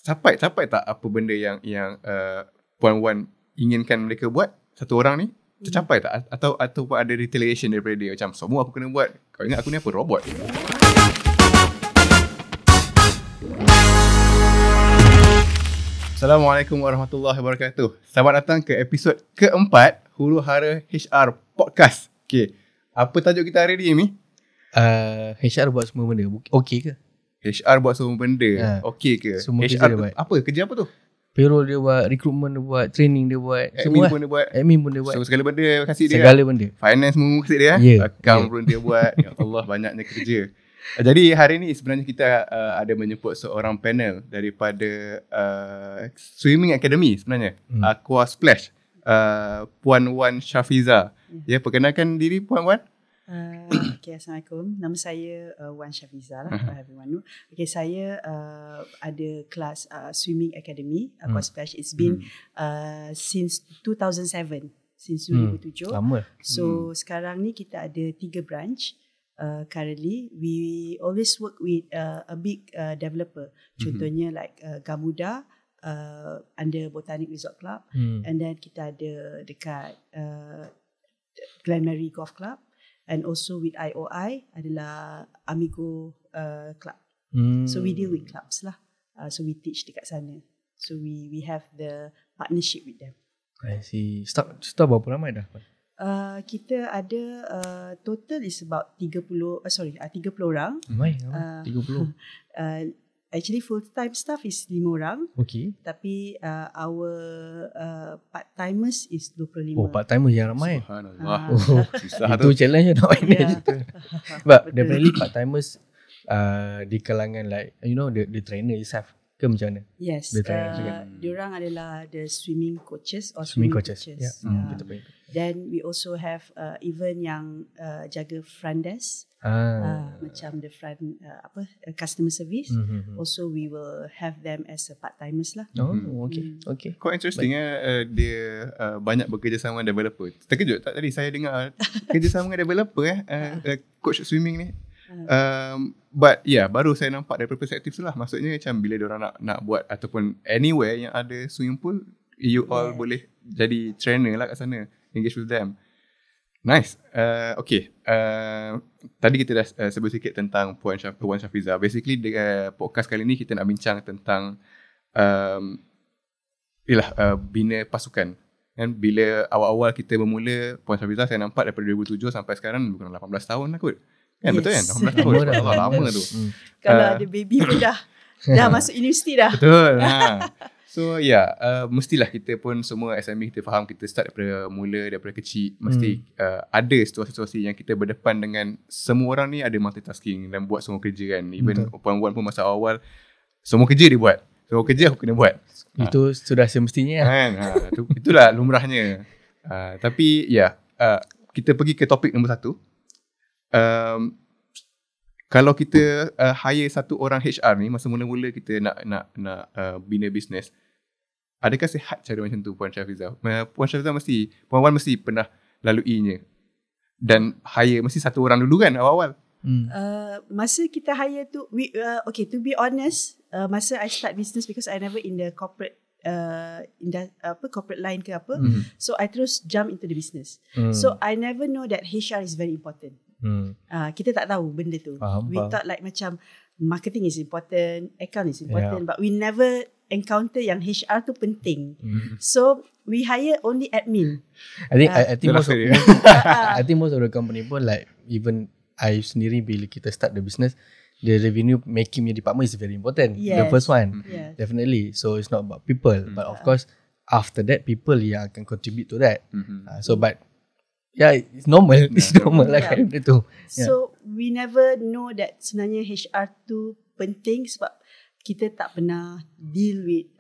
capai tak apa benda yang Puan Wan inginkan mereka buat, satu orang ni tercapai tak? Atau ada retaliation daripada dia, macam semua aku kena buat, kau ingat aku ni apa, robot? Assalamualaikum warahmatullahi wabarakatuh. Selamat datang ke episod keempat Huru Hara HR Podcast. Okay, apa tajuk kita hari ni, Mi? HR buat semua benda, okey ke? HR buat semua benda, okey ke? Semua HR kerja apa? Kerja apa tu? Payroll dia buat, recruitment dia buat, training dia buat, Admin pun dia buat. Admin pun dia buat. So segala benda kasih dia. Segala benda. Finance pun kasih dia. Account pun dia buat. Ya Allah, banyaknya kerja. Jadi hari ni sebenarnya kita ada menjemput seorang panel daripada Swimming Academy sebenarnya. Aqua Splash. Puan Wan Shafiza. Ya, perkenalkan diri Puan Wan. Okay, Assalamualaikum. Nama saya Wan Shafiza lah, everyone know. Okay, saya ada kelas Swimming Academy, Aqua Splash. It's been since 2007. Since 2007. Lama. So sekarang ni kita ada 3 branch. Currently, we always work with a big developer. Contohnya like Gamuda, under Botanic Resort Club. And then kita ada dekat Glenmary Golf Club. And also with IOI adalah Amigo Club. So we deal with clubs lah. So we teach dekat sana. So we have the partnership with them. I see. Start berapa ramai dah? Kita ada total is about 30 orang. Ramai, 30. Actually full time staff is 5 orang. Okay. Tapi our part timers is 25. Oh, part timer yang ramai. Subhanallah. Susah Itu tu. challenge nak manage tu. But definitely part timers di kalangan like the trainer itself ke macam mana? Yes. The trainer diorang adalah the swimming coaches or swimming coaches. Yeah. Betul. Then we also have even yang jaga front desk. Macam the front customer service. Also we will have them as a part-timers lah. Oh, okay. Quite interesting dia banyak bekerjasama dengan developer. Terkejut tak tadi saya dengar kerjasama dengan developer coach swimming ni. But baru saya nampak dari perspektif tu lah. Maksudnya macam bila diorang nak buat ataupun anywhere yang ada swimming pool, you all boleh jadi trainer lah kat sana, engage with them. Nice. Okay. Tadi kita dah sebut sikit tentang Puan Shafiza. Basically podcast kali ni kita nak bincang tentang bina pasukan. Dan bila awal-awal kita bermula Puan Shafiza, saya nampak daripada 2007 sampai sekarang bukan 18 tahun lah kot. Kan, betul kan? 18 tahun. Lama tu. Kalau ada baby pun dah masuk universiti dah. Betul. So mestilah kita pun semua SME kita faham, kita start daripada kecil. Mesti ada situasi-situasi yang kita berdepan dengan semua orang ni ada multitasking dan buat semua kerja kan. Even Puan Wan pun masa awal semua kerja dia buat. Semua kerja aku kena buat. Itu sudah semestinya kan. Itulah lumrahnya. Tapi kita pergi ke topik nombor 1. Kalau kita hire satu orang HR ni, masa mula-mula kita nak bina bisnes, adakah sihat cara macam tu Puan Shafiza? Puan Shafiza Puan Wan mesti pernah laluinya. Dan hire mesti satu orang dulu kan awal-awal. Masa kita hire tu, to be honest, masa I start business, because I never in the corporate corporate line ke apa, so I terus jump into the business. So I never know that HR is very important. Kita tak tahu benda tu. We thought like macam marketing is important, account is important, but we never encounter yang HR tu penting. So we hire only admin. I think most of the company pun like, even I sendiri bila kita start the business, the revenue making department is very important. The first one. Definitely. So it's not about people, but of course after that people yang akan contribute to that. But it's normal. It's normal lah kan itu. So we never know that sebenarnya HR tu penting sebab kita tak pernah deal with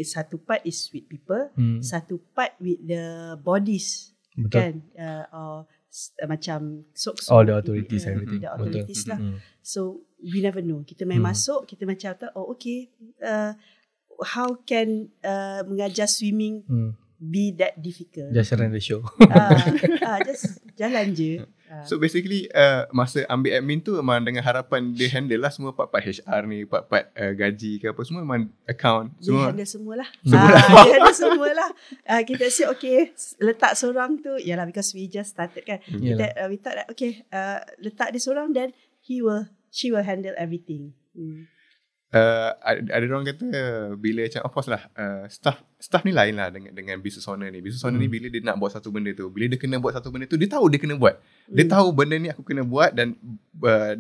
satu part is with people, satu part with the bodies. Betul. Kan macam all the authorities, everything. The authorities lah. So we never know. Kita main masuk, kita macam how can mengajar swimming be that difficult? Just run the show. Just jalan je. So basically masa ambil admin tu memang dengan harapan dia handle lah semua part-part HR ni, part-part gaji ke apa semua, memang account semua. Dia handle semualah. Dia handle semualah. Kita say okay, letak seorang tu, yalah because we just started kan. We thought that okay, letak dia seorang, then she will handle everything. Ada orang kata bila macam of course lah staff ni lain lah dengan business owner ni. Business owner ni bila dia nak buat satu benda tu, bila dia kena buat satu benda tu, dia tahu dia kena buat. Dia tahu benda ni aku kena buat, dan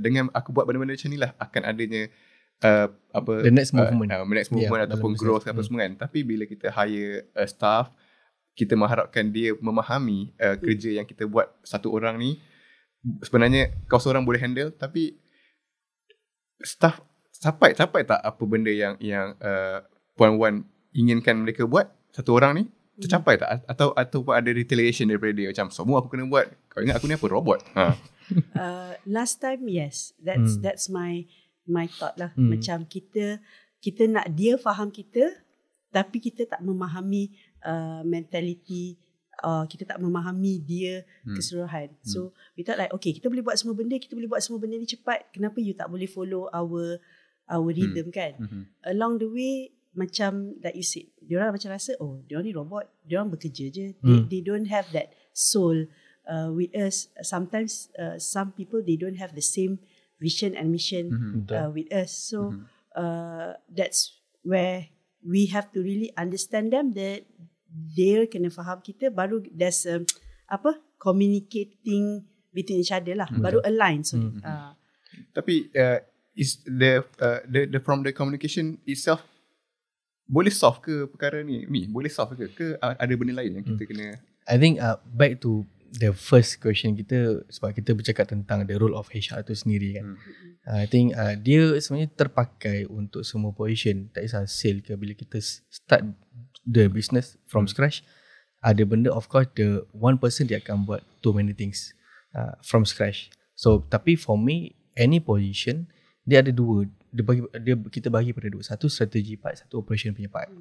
dengan aku buat benda-benda macam ni lah akan adanya the next movement, ataupun growth apa semua kan. Tapi bila kita hire staff, kita mengharapkan dia memahami kerja yang kita buat satu orang ni. Sebenarnya kau seorang boleh handle, tapi staff capai tak apa benda yang Puan Wan inginkan mereka buat, satu orang ni tercapai tak, atau ada retaliation daripada dia, macam semua aku kena buat, kau ingat aku ni apa, robot? Last time yes, that's my thought lah. Macam kita nak dia faham kita, tapi kita tak memahami mentality, kita tak memahami dia keseluruhan. So we thought like okay, kita boleh buat semua benda, kita boleh buat semua benda ni cepat, kenapa you tak boleh follow our rhythm kan. Along the way, macam that you said, diorang macam rasa diorang ni robot, diorang bekerja je, they don't have that soul with us. Sometimes some people, they don't have the same vision and mission with us. So that's where we have to really understand them, that dia kena faham kita, baru there's communicating between each other lah, baru align. So tapi is the from the communication itself boleh solve ke perkara ni? Boleh solve ke ada benda lain yang kita kena? I think back to the first question kita, sebab kita bercakap tentang the role of HR tu sendiri kan. I think dia sebenarnya terpakai untuk semua position, tak kisah sale ke, bila kita start the business from scratch, ada benda of course the one person dia akan buat too many things from scratch. So tapi for me, any position dia ada dua, kita bagi pada dua, satu strategi part, satu operation punya part.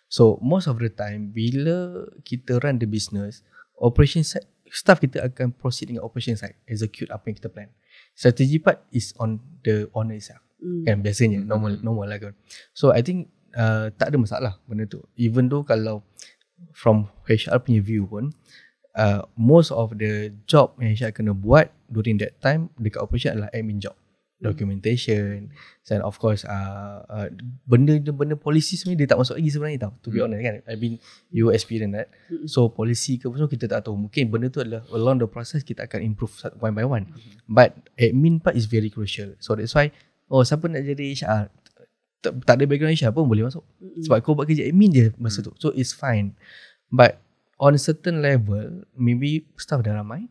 So most of the time bila kita run the business, operation side, staff kita akan proceed dengan operation side, execute apa yang kita plan. Strategi part is on the owner itself, kan biasanya normal lah kan. So I think tak ada masalah benda tu, even though kalau from HR punya view pun, most of the job yang HR kena buat during that time dekat operation adalah admin job, documentation, and of course benda polisi sebenarnya dia tak masuk lagi sebenarnya tau, to be honest kan. I mean you experience that. So polisi ke semua kita tak tahu, mungkin benda tu adalah along the process kita akan improve one by one, but admin part is very crucial. So that's why siapa nak jadi HR, tak ada background HR pun boleh masuk, sebab kau buat kerja admin je masa tu, so it's fine. But on a certain level, maybe staff dah ramai,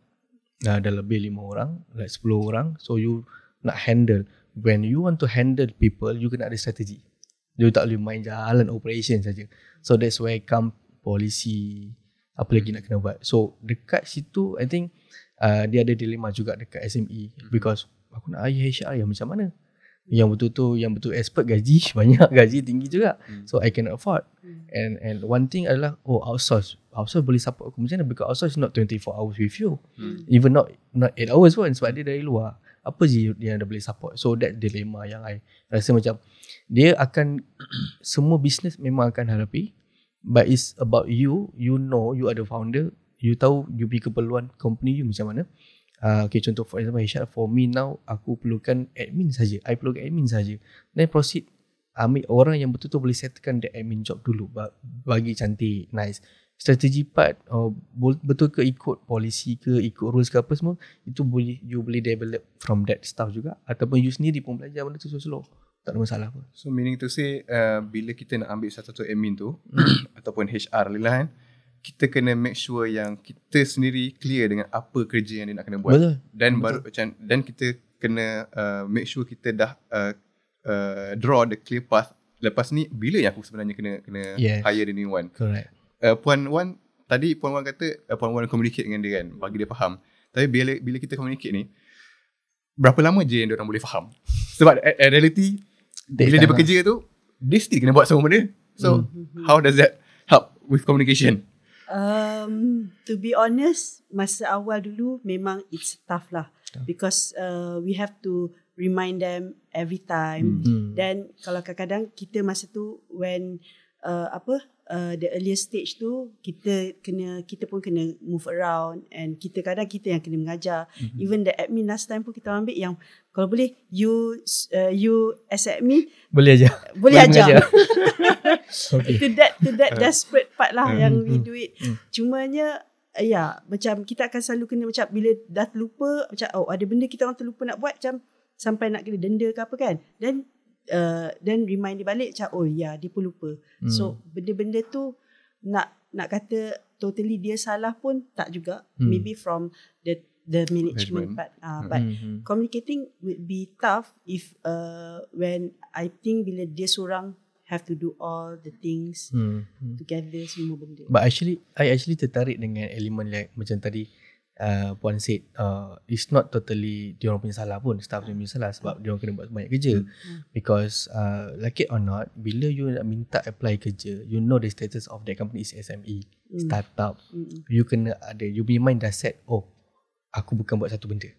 dah lebih 5 orang, like 10 orang, so you nak handle, when you want to handle people, you kena ada strategi. You tak boleh main jalan operation saja. So that's where come policy, apa lagi nak kena buat. So dekat situ I think dia ada dilema juga dekat SME, because aku nak hire HR yang macam mana, yang betul expert, gaji banyak, gaji tinggi juga, so I cannot afford. And one thing adalah outsource boleh support aku macam mana, because outsource is not 24 hours with you, even not 8 hours pun, sebab dia dari luar, apa je dia dah boleh support. So that dilema yang I rasa macam dia akan semua business memang akan hadapi, but it's about you know, you are the founder, you tahu you punya keperluan company you macam mana. Okay, contoh for example HR, for me now aku perlukan admin saja, I perlukan admin saja, then proceed ambil orang yang betul-betul boleh settlekan the admin job dulu, bagi cantik, nice. Strategi part, betul ke ikut policy ke, ikut rules ke apa semua, itu you boleh develop from that staff juga, ataupun you sendiri pun belajar benda tu slow-slow, tak ada masalah pun. So meaning to say bila kita nak ambil satu admin tu ataupun HR lah kan, kita kena make sure yang kita sendiri clear dengan apa kerja yang dia nak kena buat. Betul. Dan kita kena make sure kita dah draw the clear path. Lepas ni bila yang aku sebenarnya kena hire the new one. Correct. Puan Wan kata Puan Wan communicate dengan dia kan, bagi dia faham. Tapi bila kita communicate ni, berapa lama je yang dia orang boleh faham? Sebab reality bila dia bekerja tu, dia still kena buat semua benda. So how does that help with communication? To be honest, masa awal dulu memang it's tough lah. Because we have to remind them every time. Then kalau kadang-kadang kita masa tu when the earlier stage tu kita pun kena move around, and kita yang kena mengajar. Even the admin last time pun kita ambil yang kalau boleh you as admin boleh ajar. Okay. to that desperate part lah yang we do it. Cumanya macam kita akan selalu kena macam bila dah terlupa macam ada benda kita orang terlupa nak buat, macam sampai nak kena denda ke apa kan, then remind dia balik macam dia pun lupa. So benda-benda tu nak kata totally dia salah pun tak juga. Maybe from the management part. But communicating would be tough if when I think bila dia seorang have to do all the things together, semua benda. But I actually tertarik dengan elemen yang macam tadi Puan said, it's not totally diorang punya salah pun, staff punya salah, sebab diorang kena buat banyak kerja. Because like it or not, bila you nak minta apply kerja, you know the status of that company is SME, startup. You kena ada, you punya mind dah set, aku bukan buat satu benda.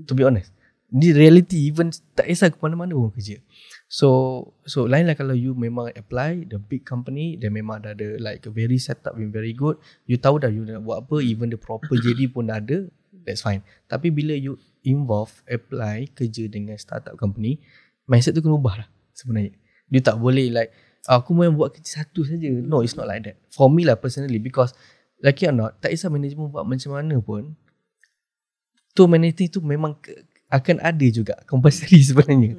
To be honest, di reality even tak kisah ke mana-mana pun kerja. So lain lah kalau you memang apply the big company, dan memang dah ada like a very setup yang very good, you tahu dah you nak buat apa, even the proper JD pun dah ada, that's fine. Tapi bila you involve apply kerja dengan startup company, mindset tu kena ubah lah sebenarnya. You tak boleh like aku main buat kerja satu saja. No, it's not like that for me lah personally, because like it or not, tak kisah management buat macam mana pun, tu management tu memang akan ada juga compulsory sebenarnya.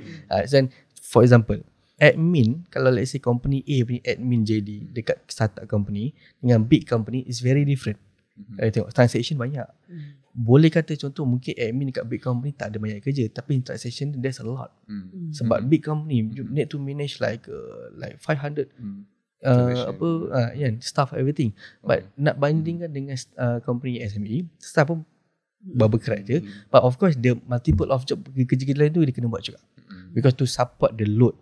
So, for example, admin, kalau let's say company A punya admin JD dekat startup company dengan big company is very different. Kalau tengok transaction banyak. Boleh kata contoh mungkin admin dekat big company tak ada banyak kerja, tapi transaction there's a lot. Sebab big company you need to manage like 500 staff everything. But nak bandingkan dengan company SME, staff pun berkerat je. But of course the multiple of job kerja-kerja lain tu dia kena buat juga, because to support the load.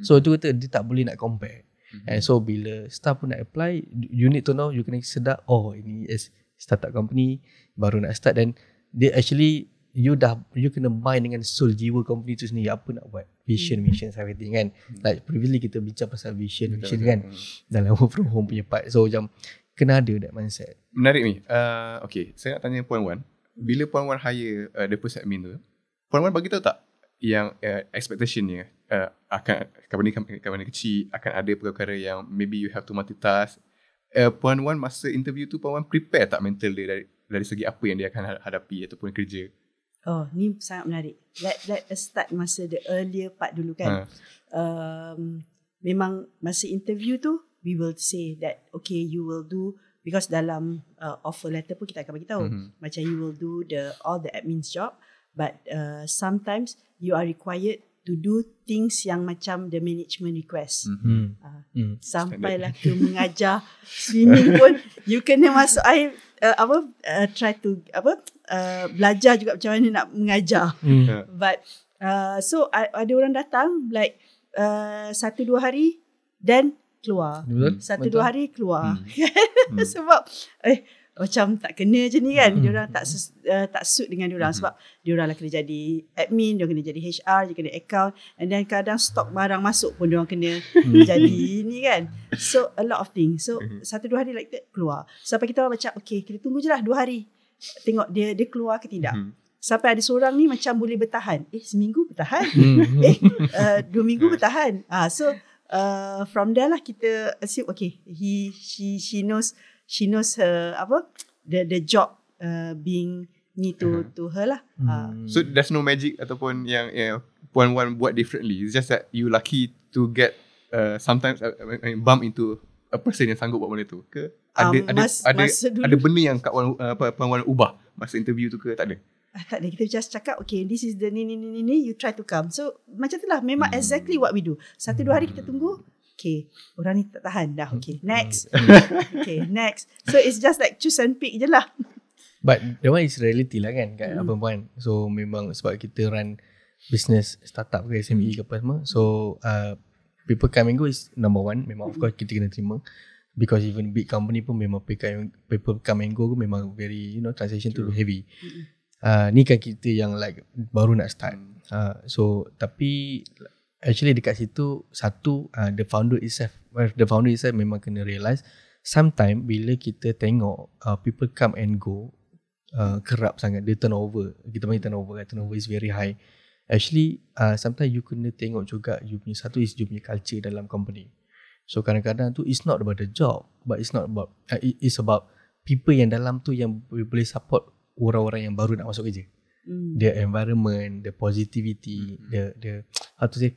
So tu kata dia tak boleh nak compare. And so bila staff pun nak apply, you need to know, you kena sedar ini is startup company baru nak start, dan dia actually you kena bind dengan soul jiwa company tu sendiri, apa nak buat, vision, mission, everything kan. Like previously kita bincang pasal vision kan dalam work from home punya part. So macam kena ada that mindset. Menarik ni. Okay, saya nak tanya Puan Wan. Bila Puan Wan hire the first admin tu, Puan Wan bagi tahu tak yang expectationnya akan company kecil akan ada perkara yang maybe you have to multitask. Puan Wan masa interview tu, Puan Wan prepare tak mental dia dari segi apa yang dia akan hadapi ataupun kerja? Ni sangat menarik. Let us start masa the earlier part dulu kan. Memang masa interview tu we will say that okay, you will do, because dalam offer letter pun kita akan bagi tahu macam you will do all the admin's job, but sometimes you are required to do things yang macam the management request. Sampailah ke mengajar swimming pun you kena masuk air try to belajar juga macam mana nak mengajar. But so ada orang datang like 1-2 hari then keluar. 1-2 hari keluar. Sebab macam tak kena je ni kan. Diorang tak suit dengan diorang, sebab diorang lah kena jadi admin, diorang kena jadi HR, dia kena account, and then kadang stok barang masuk pun diorang kena jadi ni kan. So a lot of things. So 1-2 hari like that keluar. Sampai kita orang macam okay, kita tunggu je lah 2 hari, tengok dia keluar ke tidak. Sampai ada seorang ni macam boleh bertahan, seminggu bertahan, 2 minggu bertahan. So from there lah kita assume okay, she knows her the job being need to her lah. So there's no magic ataupun yang Puan Wan buat differently. It's just that you lucky to get sometimes bump into a person yang sanggup buat benda tu ke? Ada benda yang Puan Wan ubah masa interview tu ke? Tak ada. Tak ada, kita just cakap okay, this is the ni, you try to come. So macam tu lah, memang exactly what we do. 1-2 hari kita tunggu, okay, orang ni tak tahan dah, okay, next. Okay, next. So it's just like choose and pick je lah. But that one is reality lah kan, kat perempuan. So memang sebab kita run business startup ke SME ke apa semua, so people come and go is number one. Memang of course kita kena terima. Because even big company pun memang people come and go memang very transition tu heavy. Ni kan kita yang like baru nak start. So tapi actually dekat situ satu the founder itself memang kena realise sometimes bila kita tengok people come and go kerap sangat, dia turnover, kita panggil turnover is very high. Actually sometimes you kena tengok juga you punya satu is you punya culture dalam company. So kadang-kadang tu it's not about the job, but it's not about it's about people yang dalam tu yang boleh support orang-orang yang baru nak masuk kerja. The environment, the positivity, the how to say,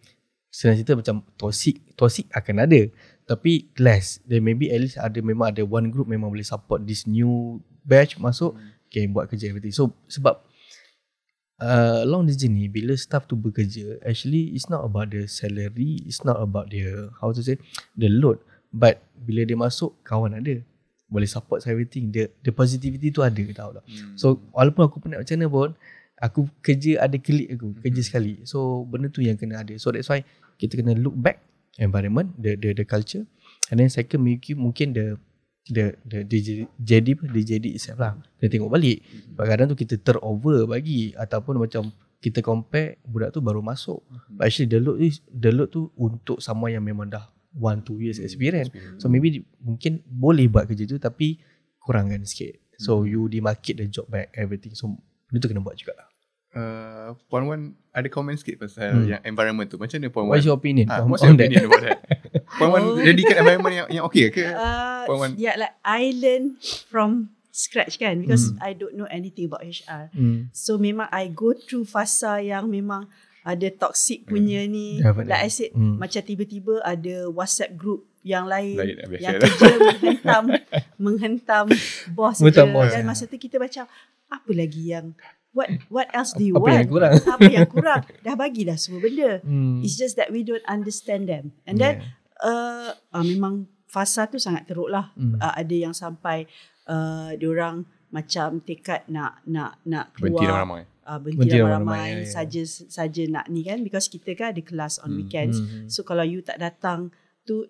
senang cerita macam toxic akan ada, tapi less. There maybe at least memang ada one group memang boleh support this new batch masuk, okay, buat kerja everything. So sebab along the journey bila staff tu bekerja, actually it's not about the salary, it's not about the how to say the load, but bila dia masuk kawan ada boleh support everything, the positivity tu ada, tahu tak? So walaupun aku penat macam mana pun, aku kerja ada klik aku kerja sekali, so benda tu yang kena ada. So that's why kita kena look back environment, the culture, and then second mungkin the jadi itself lah. Kita tengok balik. Kadang-kadang tu kita turnover bagi, ataupun macam kita compare budak tu baru masuk. But actually the load tu untuk someone yang memang dah 1-2 years experience. So maybe mungkin boleh buat kerja tu tapi kurangkan sikit. So you demarcate the job back everything. So benda tu kena buat juga lah. Puan Wan ada komen sikit pasal yang environment tu. Macam mana Puan Wan? What's your opinion? What's your opinion about that? Puan Wan jadikan environment yang okay ke? Puan Wan? Yeah, like I learn from scratch kan, because I don't know anything about HR. So memang I go through fasa yang memang ada toxic punya ni. Like I said, macam tiba-tiba ada WhatsApp group yang lain yang kerja menghentam bos je. Dan masa tu kita macam apa lagi yang what else do you want? Apa yang kurang? Dah bagi dah semua benda. It's just that we don't understand them. And then memang fasa tu sangat teruk lah. Ada yang sampai diorang macam tekad nak keluar, berhenti ramai-ramai saja nak ni kan, because kita kan ada kelas on weekends. So kalau you tak datang tu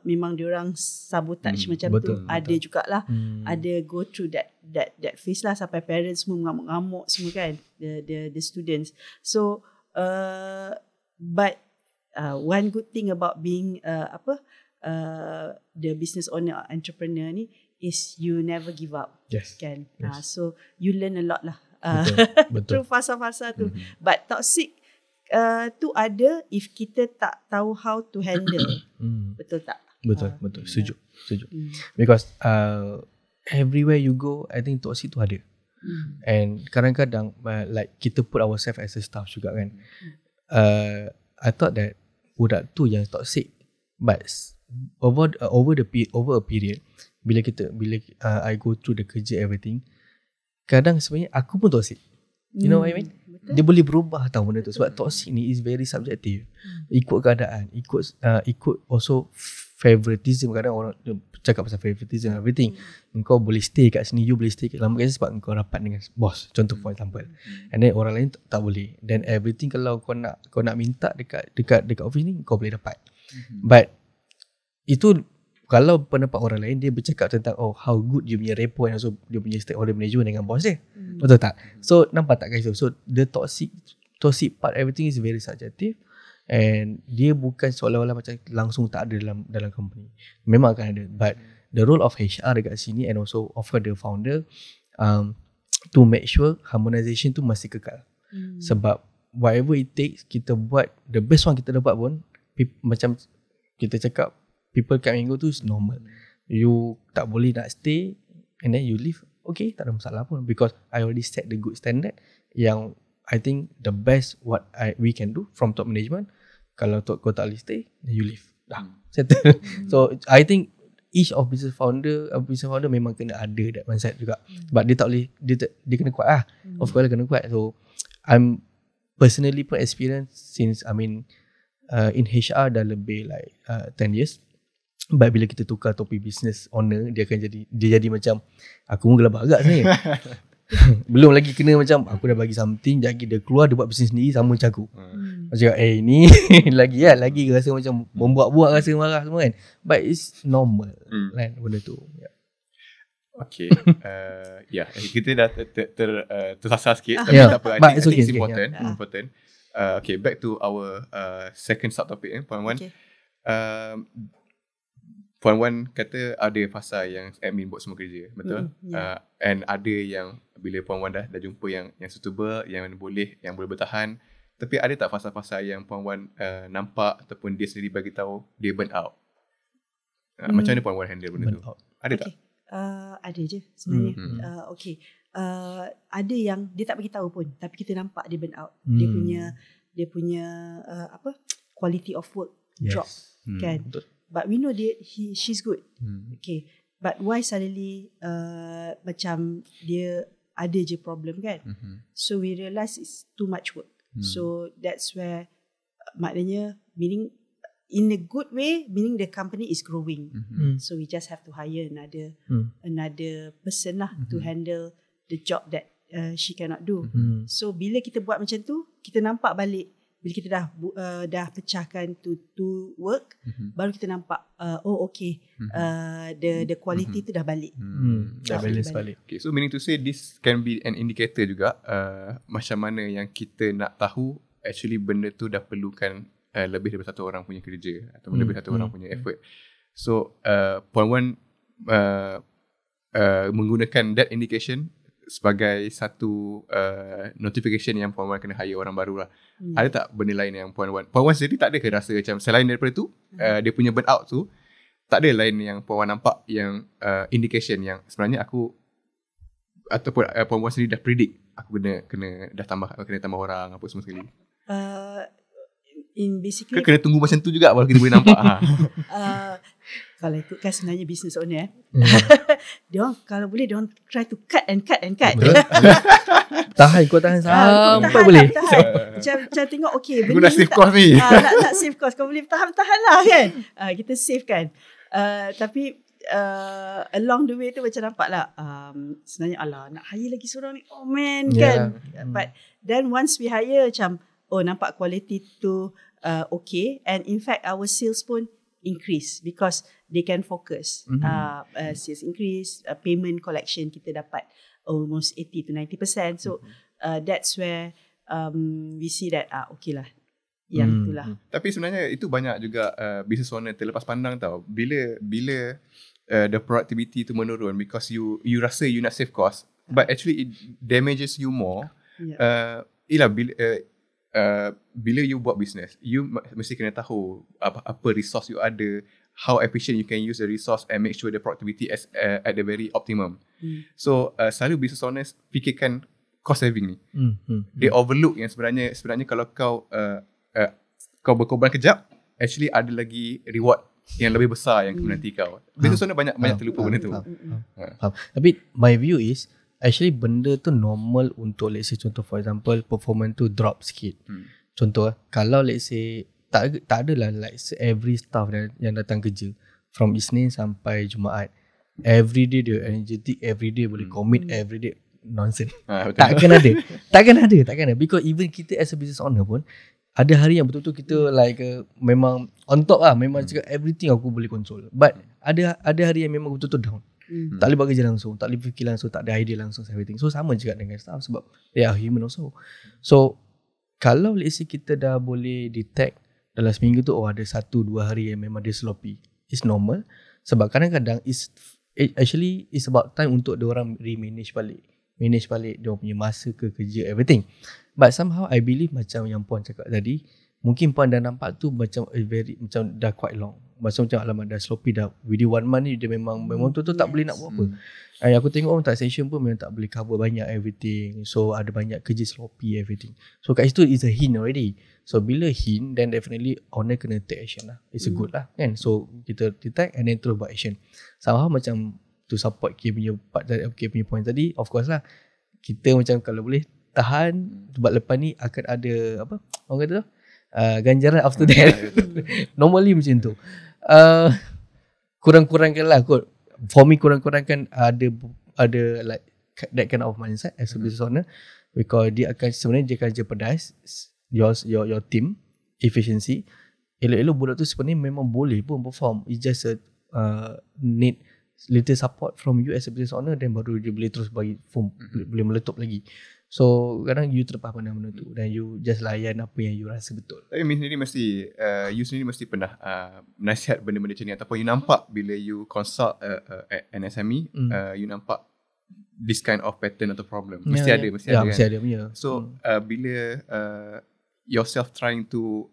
memang diorang sabotage macam betul. Ada jugalah, ada go through that phase lah, sampai parents semua mengamuk-ngamuk semua kan, the students. So but one good thing about being the business owner or entrepreneur ni is you never give up. Yes. Kan? Yes. So you learn a lot lah betul. through fasa-fasa tu. But toxic tu ada if kita tak tahu how to handle. Betul tak? Betul. Setuju. Because everywhere you go, I think toxic tu ada. And kadang-kadang like kita put ourselves as a staff juga kan. I thought that budak tu yang toxic, but over a period, bila I go through the kerja everything, kadang sebenarnya aku pun toxic. You know what I mean? Betul. Dia boleh berubah tau benda tu. Sebab toxic ni is very subjective. Ikut keadaan, ikut also favoritism. Kadang orang cakap pasal favoritism everything. Engkau boleh stay kat sini, you boleh stay kat lama kat sini sebab engkau rapat dengan bos, contoh for example. And then orang lain tak boleh. Then everything kalau kau nak minta dekat office ni, kau boleh dapat. But itu kalau pendapat orang lain, dia bercakap tentang how good you punya rapport and also dia punya stakeholder management dengan bos dia. Betul tak? So nampak tak guys? So the toxic part, everything is very subjective, and dia bukan seolah-olah macam langsung tak ada dalam company. Memang akan ada, but the role of HR dekat sini and also of the founder to make sure harmonization tu masih kekal. Sebab whatever it takes, kita buat the best one kita dapat pun, macam kita cakap, people come and go tu is normal. You tak boleh nak stay and then you leave, okay, tak ada masalah pun, because I already set the good standard yang I think the best what we can do from top management. Kalau kau tak boleh stay, then you leave. Dah settle. So I think each of business founder memang kena ada that mindset juga. But dia tak boleh, dia kena kuat lah. Of course kena kuat. So I'm personally pun experience since in HR dah lebih like 10 years. But bila kita tukar topik business owner, dia jadi macam aku pun gelabah agak sebenarnya. Belum lagi kena macam aku dah bagi something, jadi dia keluar, dia buat bisnes sendiri sama macam aku. Macam ni lagi rasa macam membuat-buat rasa marah semua kan. But it's normal kan benda tu. Okay. Kita dah tersasar sikit. Tapi tak apa. I think it's important. Okay, back to our second subtopic point one. Point one kata ada fasa yang admin buat semua kerja, betul? And ada yang bila point one dah jumpa yang suitable, yang boleh bertahan. Tapi ada tak fasa-fasa yang point one nampak ataupun dia sendiri bagi tahu dia burn out? Macam mana point one handle benda tu? Ada tak? Ada je sebenarnya. Ada yang dia tak bagi tahu pun, tapi kita nampak dia burn out. Dia punya quality of work drop, kan? Betul. But we know she's good. Okay. But why suddenly macam dia ada je problem, kan? So we realise it's too much work. So that's where maknanya meaning in a good way, meaning the company is growing. So we just have to hire another person lah to handle the job that she cannot do. So bila kita buat macam tu, kita nampak balik bila kita dah pecahkan to work, baru kita nampak the quality tu dah balik. Dah balance balik. Okay, so meaning to say this can be an indicator juga macam mana yang kita nak tahu actually benda tu dah perlukan lebih daripada satu orang punya kerja atau lebih satu orang punya effort. So point one menggunakan that indication sebagai satu notification yang point one kena hire orang baru lah. Ada tak benda lain yang point one sendiri tak ada ke rasa macam selain daripada tu dia punya burn out tu, tak ada lain yang point one nampak yang indication yang sebenarnya aku ataupun point one sendiri dah predict aku kena tambah orang apa semua sekali? In basically kena tunggu macam tu juga baru kita boleh nampak. Kalau ikutkan sebenarnya business owner dia kalau boleh dia try to cut and cut. tahan sampai boleh. Macam tengok benda aku nak save cost ni. nak save cost, kau boleh tahan lah kan. Kita save kan. Tapi along the way tu macam nampak lah sebenarnya nak hire lagi seorang ni, oh man, kan. But then once we hire macam nampak quality tu okay, and in fact our sales pun increase because they can focus. Sales increase, payment collection kita dapat almost 80 to 90%. So that's where we see that okay lah, yang itulah. Tapi sebenarnya itu banyak juga business owner terlepas pandang tau. Bila the productivity tu menurun because you rasa you nak save cost, but actually it damages you more. Bila you buat business, you mesti kena tahu apa resource you ada, how efficient you can use the resource and make sure the productivity at the very optimum. So selalu business owners fikirkan cost saving ni. They overlook yang sebenarnya kalau kau berkorban kejap, actually ada lagi reward yang lebih besar yang menanti kau. Business owner banyak terlupa benda tu. Tapi my view is actually benda tu normal untuk let's say contoh for example performance tu drop sikit. Contoh kalau let's say tak adalah like every staff yang datang kerja from Isnin sampai Jumaat everyday dia energetic, everyday boleh commit, everyday nonsense. Takkan ada because even kita as a business owner pun ada hari yang betul-betul kita like memang on top lah, memang cakap everything aku boleh control, but ada hari yang memang betul-betul down. Tak boleh buat kerja langsung, tak boleh fikir langsung, tak ada idea langsung, everything. So sama juga dengan staff sebab they are human also. So kalau let's say kita dah boleh detect dalam seminggu tu ada 1-2 hari yang memang dia sloppy, it's normal. Sebab kadang-kadang actually it's about time untuk diorang manage balik dia punya masa ke kerja, everything. But somehow I believe macam yang Puan cakap tadi, mungkin Puan dah nampak tu macam macam dah quite long. Macam alamat dah sloppy dah within 1 month ni dia memang tu tak boleh nak buat apa. Aku tengok taxation pun memang tak boleh cover banyak everything. So ada banyak kerja sloppy everything. So kat situ is a hint already. So bila hint, then definitely owner kena take action lah. It's a good lah kan. So kita detect and then terus buat action. Somehow macam to support K punya point tadi, of course lah kita macam kalau boleh tahan sebab lepas ni akan ada apa orang kata tu ganjaran after that. Normally macam tu. Kurang-kurangkan lah kot. For me kurang-kurangkan ada like that kind of mindset as a business owner, because dia akan sebenarnya dia akan jeopardize your team efficiency, elok-elok budak tu sebenarnya memang boleh pun perform. It's just a need little support from you as a business owner, then baru dia boleh terus bagi boleh meletup lagi. So kadang you terlepas pandang benda tu dan you just layan apa yang you rasa betul. Tapi Min sendiri mesti you sendiri mesti pernah nasihat benda-benda macam ni, ataupun you nampak bila you consult an SME, you nampak this kind of pattern atau problem. Mesti ada kan? Mesti ada punya. So bila yourself trying to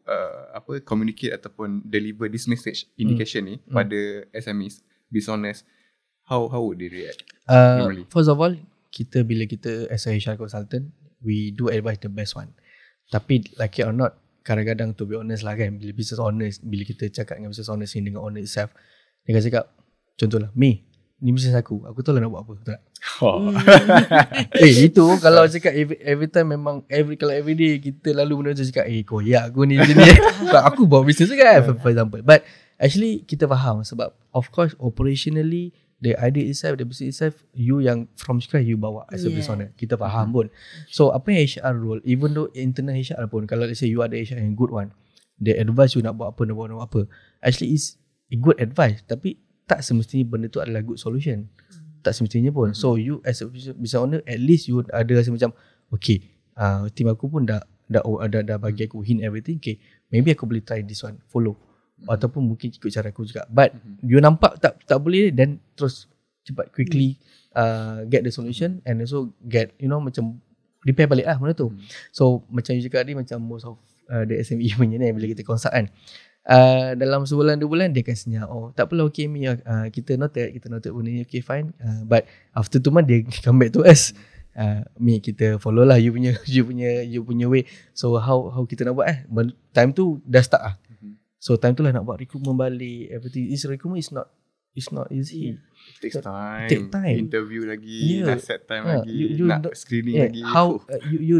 communicate ataupun deliver this message indication ni pada SMEs, business, how would they react? First of all, bila kita as a HR consultant, we do advise the best one. Tapi like it or not, kadang-kadang to be honest lah kan, bila business owners, bila kita cakap dengan business owners ni, dengan owner itself, dia akan cakap, contohlah, ni business aku tahu lah nak buat apa, betul tak? Itu kalau cakap every time memang kalau every day kita lalu benda tu cakap koyak aku ni macam ni. Aku bawa business kan, for example. But actually kita faham sebab of course operationally the idea itself, the business itself, you yang from scratch you bawa as a business owner. Kita faham pun. So apa yang HR role, even though internal HR pun, kalau let's say you ada HR yang good one, they advise you nak buat apa, actually is a good advice, tapi tak semestinya benda tu adalah good solution. Tak semestinya pun. So you as a business owner, at least you ada rasa macam okay, team aku pun dah bagi aku hint everything, okay, maybe aku boleh try this one, follow, ataupun mungkin ikut cara aku juga. But you nampak tak boleh, then terus cepat quickly get the solution and also get macam repair balik lah benda tu. So macam you cakap tadi, macam most of the SME punya ni, bila kita consult kan, dalam sebulan 2 bulan dia akan senyap, tak apalah, okay Mi, kita noted benda ni, okay fine, but after 2 months dia come back to us, Mi, kita follow lah you punya way. So how kita nak buat time tu dah start lah. So time tu lah nak buat recruitment balik, everything. Recruitment is not easy. Take time. Interview lagi, nak set time lagi, you nak screening lagi. How you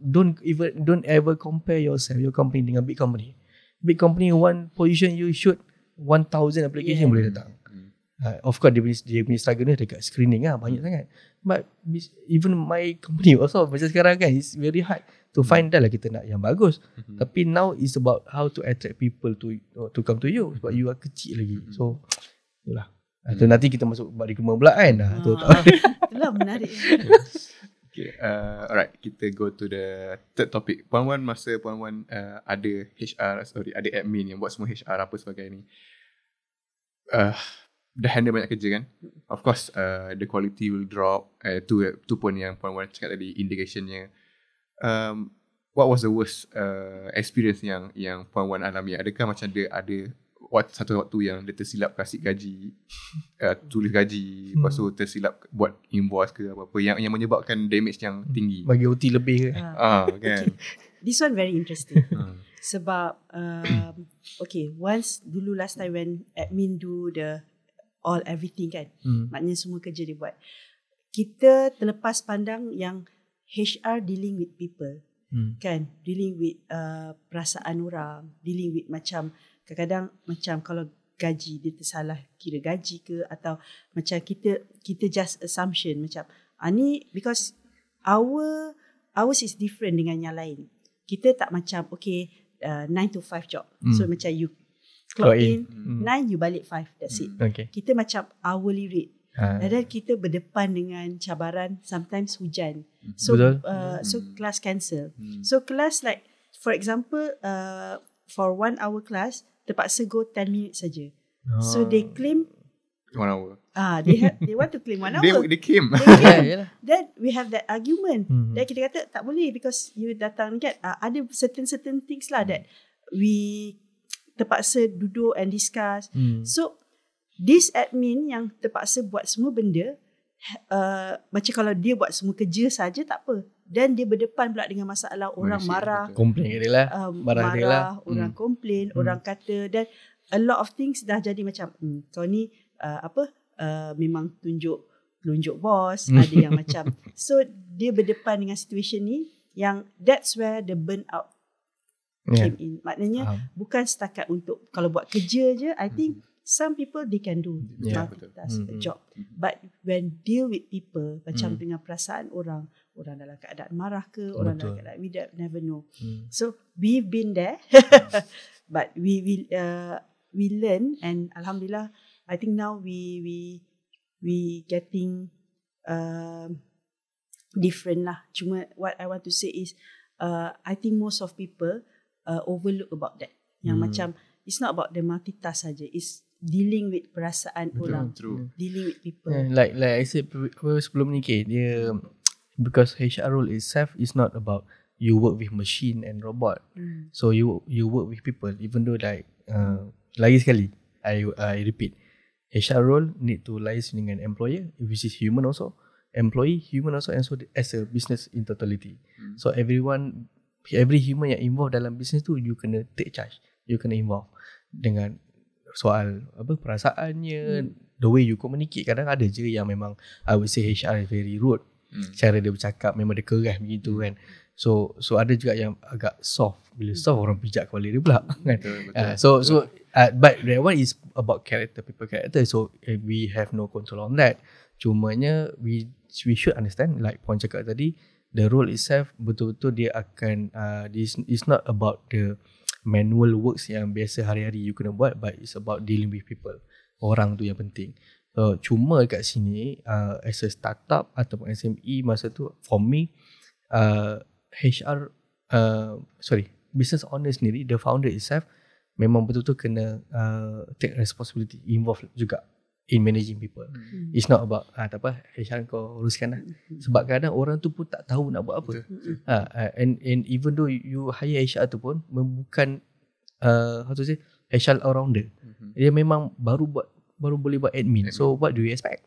don't ever compare yourself, your company dengan big company. Big company, one position you shoot 1,000 application boleh datang. Of course dia punya struggle ni dekat screening lah, banyak sangat. But even my company also macam sekarang kan, it's very hard to find dah lah kita nak yang bagus. Tapi now it's about how to attract people to come to you, sebab you are kecil lagi. So itulah. Tu nanti kita masuk buat recruitment pula kan. Itulah menarik. Okay, alright, kita go to the third topic. Puan-Wan, masa Puan-Wan ada admin yang buat semua HR apa sebagainya ni, dah handle banyak kerja kan, of course the quality will drop. Tu pun yang Puan-Wan cakap tadi, indicationnya. What was the worst experience yang Puan-Wan alami? Adakah macam ada satu waktu yang dia tersilap kasih gaji, tulis gaji, lepas tu tersilap buat invoice ke apa-apa yang menyebabkan damage yang tinggi, bagi OT lebih ke? Kan. Okay. This one very interesting. Sebab once dulu last time when admin do the everything kan, maknanya semua kerja dia buat, kita terlepas pandang yang HR dealing with people, kan, dealing with perasaan orang, dealing with macam kadang-kadang macam kalau gaji dia tersalah kira gaji ke, atau macam kita just assumption macam ni because ours is different dengan yang lain. Kita tak macam 9 to 5 job. So macam you clock in 9, you balik 5, that's it. Kita macam hourly rate. Dan kita berdepan dengan cabaran, sometimes hujan. So so class cancel. So class like for example for 1 hour class terpaksa go 10 minutes saja. So they claim 1 hour. They want to claim 1 hour. They came. Then we have that argument. Then kita kata tak boleh because you datang kan. Ada certain things lah that we terpaksa duduk and discuss. So this admin yang terpaksa buat semua benda, macam kalau dia buat semua kerja saja tak apa, dan dia berdepan pula dengan masalah orang marah, komplain dia lah, marah orang komplain, orang kata, dan a lot of things dah jadi macam kau ni memang tunjuk bos, ada yang macam so dia berdepan dengan situation ni, yang that's where the burnout came in. Maknanya bukan setakat untuk kalau buat kerja je, I think some people they can do multitask job, but when deal with people macam dengan perasaan orang dalam keadaan marah ke, orang dalam keadaan, we never know. So we've been there, but we learn, and alhamdulillah, I think now we getting different lah. Cuma what I want to say is, I think most of people overlook about that. Yang macam it's not about the multitask saja. It's dealing with perasaan orang, dealing with people. Like I said sebelum ni, dia because HR role itself is not about you work with machine and robot. So you work with people, even though like lagi sekali I repeat, HR role need to liaise dengan employer, which is human also, employee human also, and so as a business in totality. So every human yang involved dalam business tu, you kena take charge, you kena involve dengan soal perasaannya, the way you communicate. Kadang ada je yang memang I would say HR is very rude, cara dia bercakap memang dia keras begitu kan. So ada juga yang agak soft. Bila soft, orang pijak kepala dia pula kan. But that one is about character, people character. So we have no control on that. Cumanya we should understand, like Puan cakap tadi, the role itself betul-betul dia akan it's not about the manual works yang biasa hari-hari you kena buat, but it's about dealing with people. Orang tu yang penting. So cuma kat sini as a startup ataupun SME, masa tu for me business owner sendiri, the founder itself memang betul-betul kena take responsibility, involve juga in managing people. It's not about tak apa, HR kau uruskan lah. Sebab kadang orang tu pun tak tahu nak buat apa. And even though you hire HR tu pun bukan how to say HR all-rounder. Dia memang baru boleh buat admin. So what do you expect?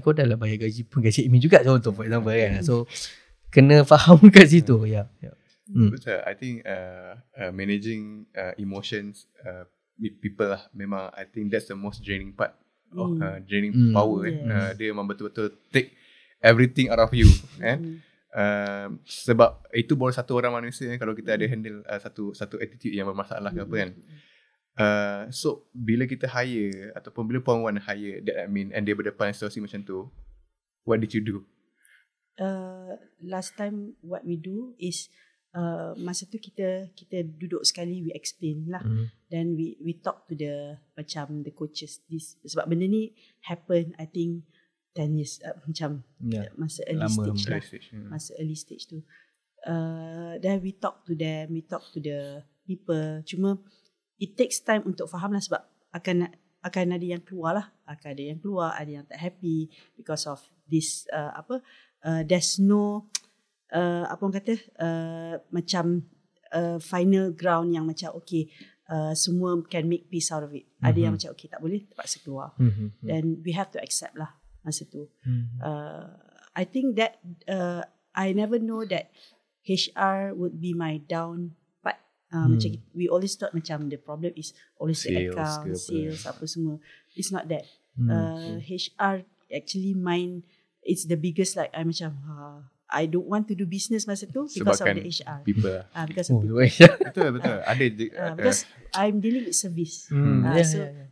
Kau dah lah bayar gaji admin juga, contoh for example kan. So kena faham kat situ. Betul. I think managing emotions with people lah, memang I think that's the most draining part of draining power. Dia memang betul-betul take everything out of you. Sebab itu baru satu orang manusia kalau kita ada handle satu attitude yang bermasalah ke apa kan. So bila kita hire ataupun bila Puan Wan hire that admin and dia berdepan situasi macam tu, what did you do? Last time what we do is masa tu kita duduk sekali, we explain lah. Then we talk to the macam the coaches this, sebab benda ni happen I think 10 years macam masa early stage lah. Masa early stage tu then we talk to them, we talk to the people. Cuma it takes time untuk faham lah, sebab akan ada yang keluar lah, ada yang tak happy because of this there's no apa orang kata macam final ground yang macam okay, semua can make peace out of it. Ada yang macam okay, tak boleh, terpaksa keluar. Then we have to accept lah masa tu. I think that I never know that HR would be my down part. Macam we always thought macam the problem is always the account, sales, apa semua. It's not that. HR actually mind, it's the biggest, like I macam I don't want to do business masa tu because of the HR. People. Because of people. Betul. Ada because I'm dealing with service.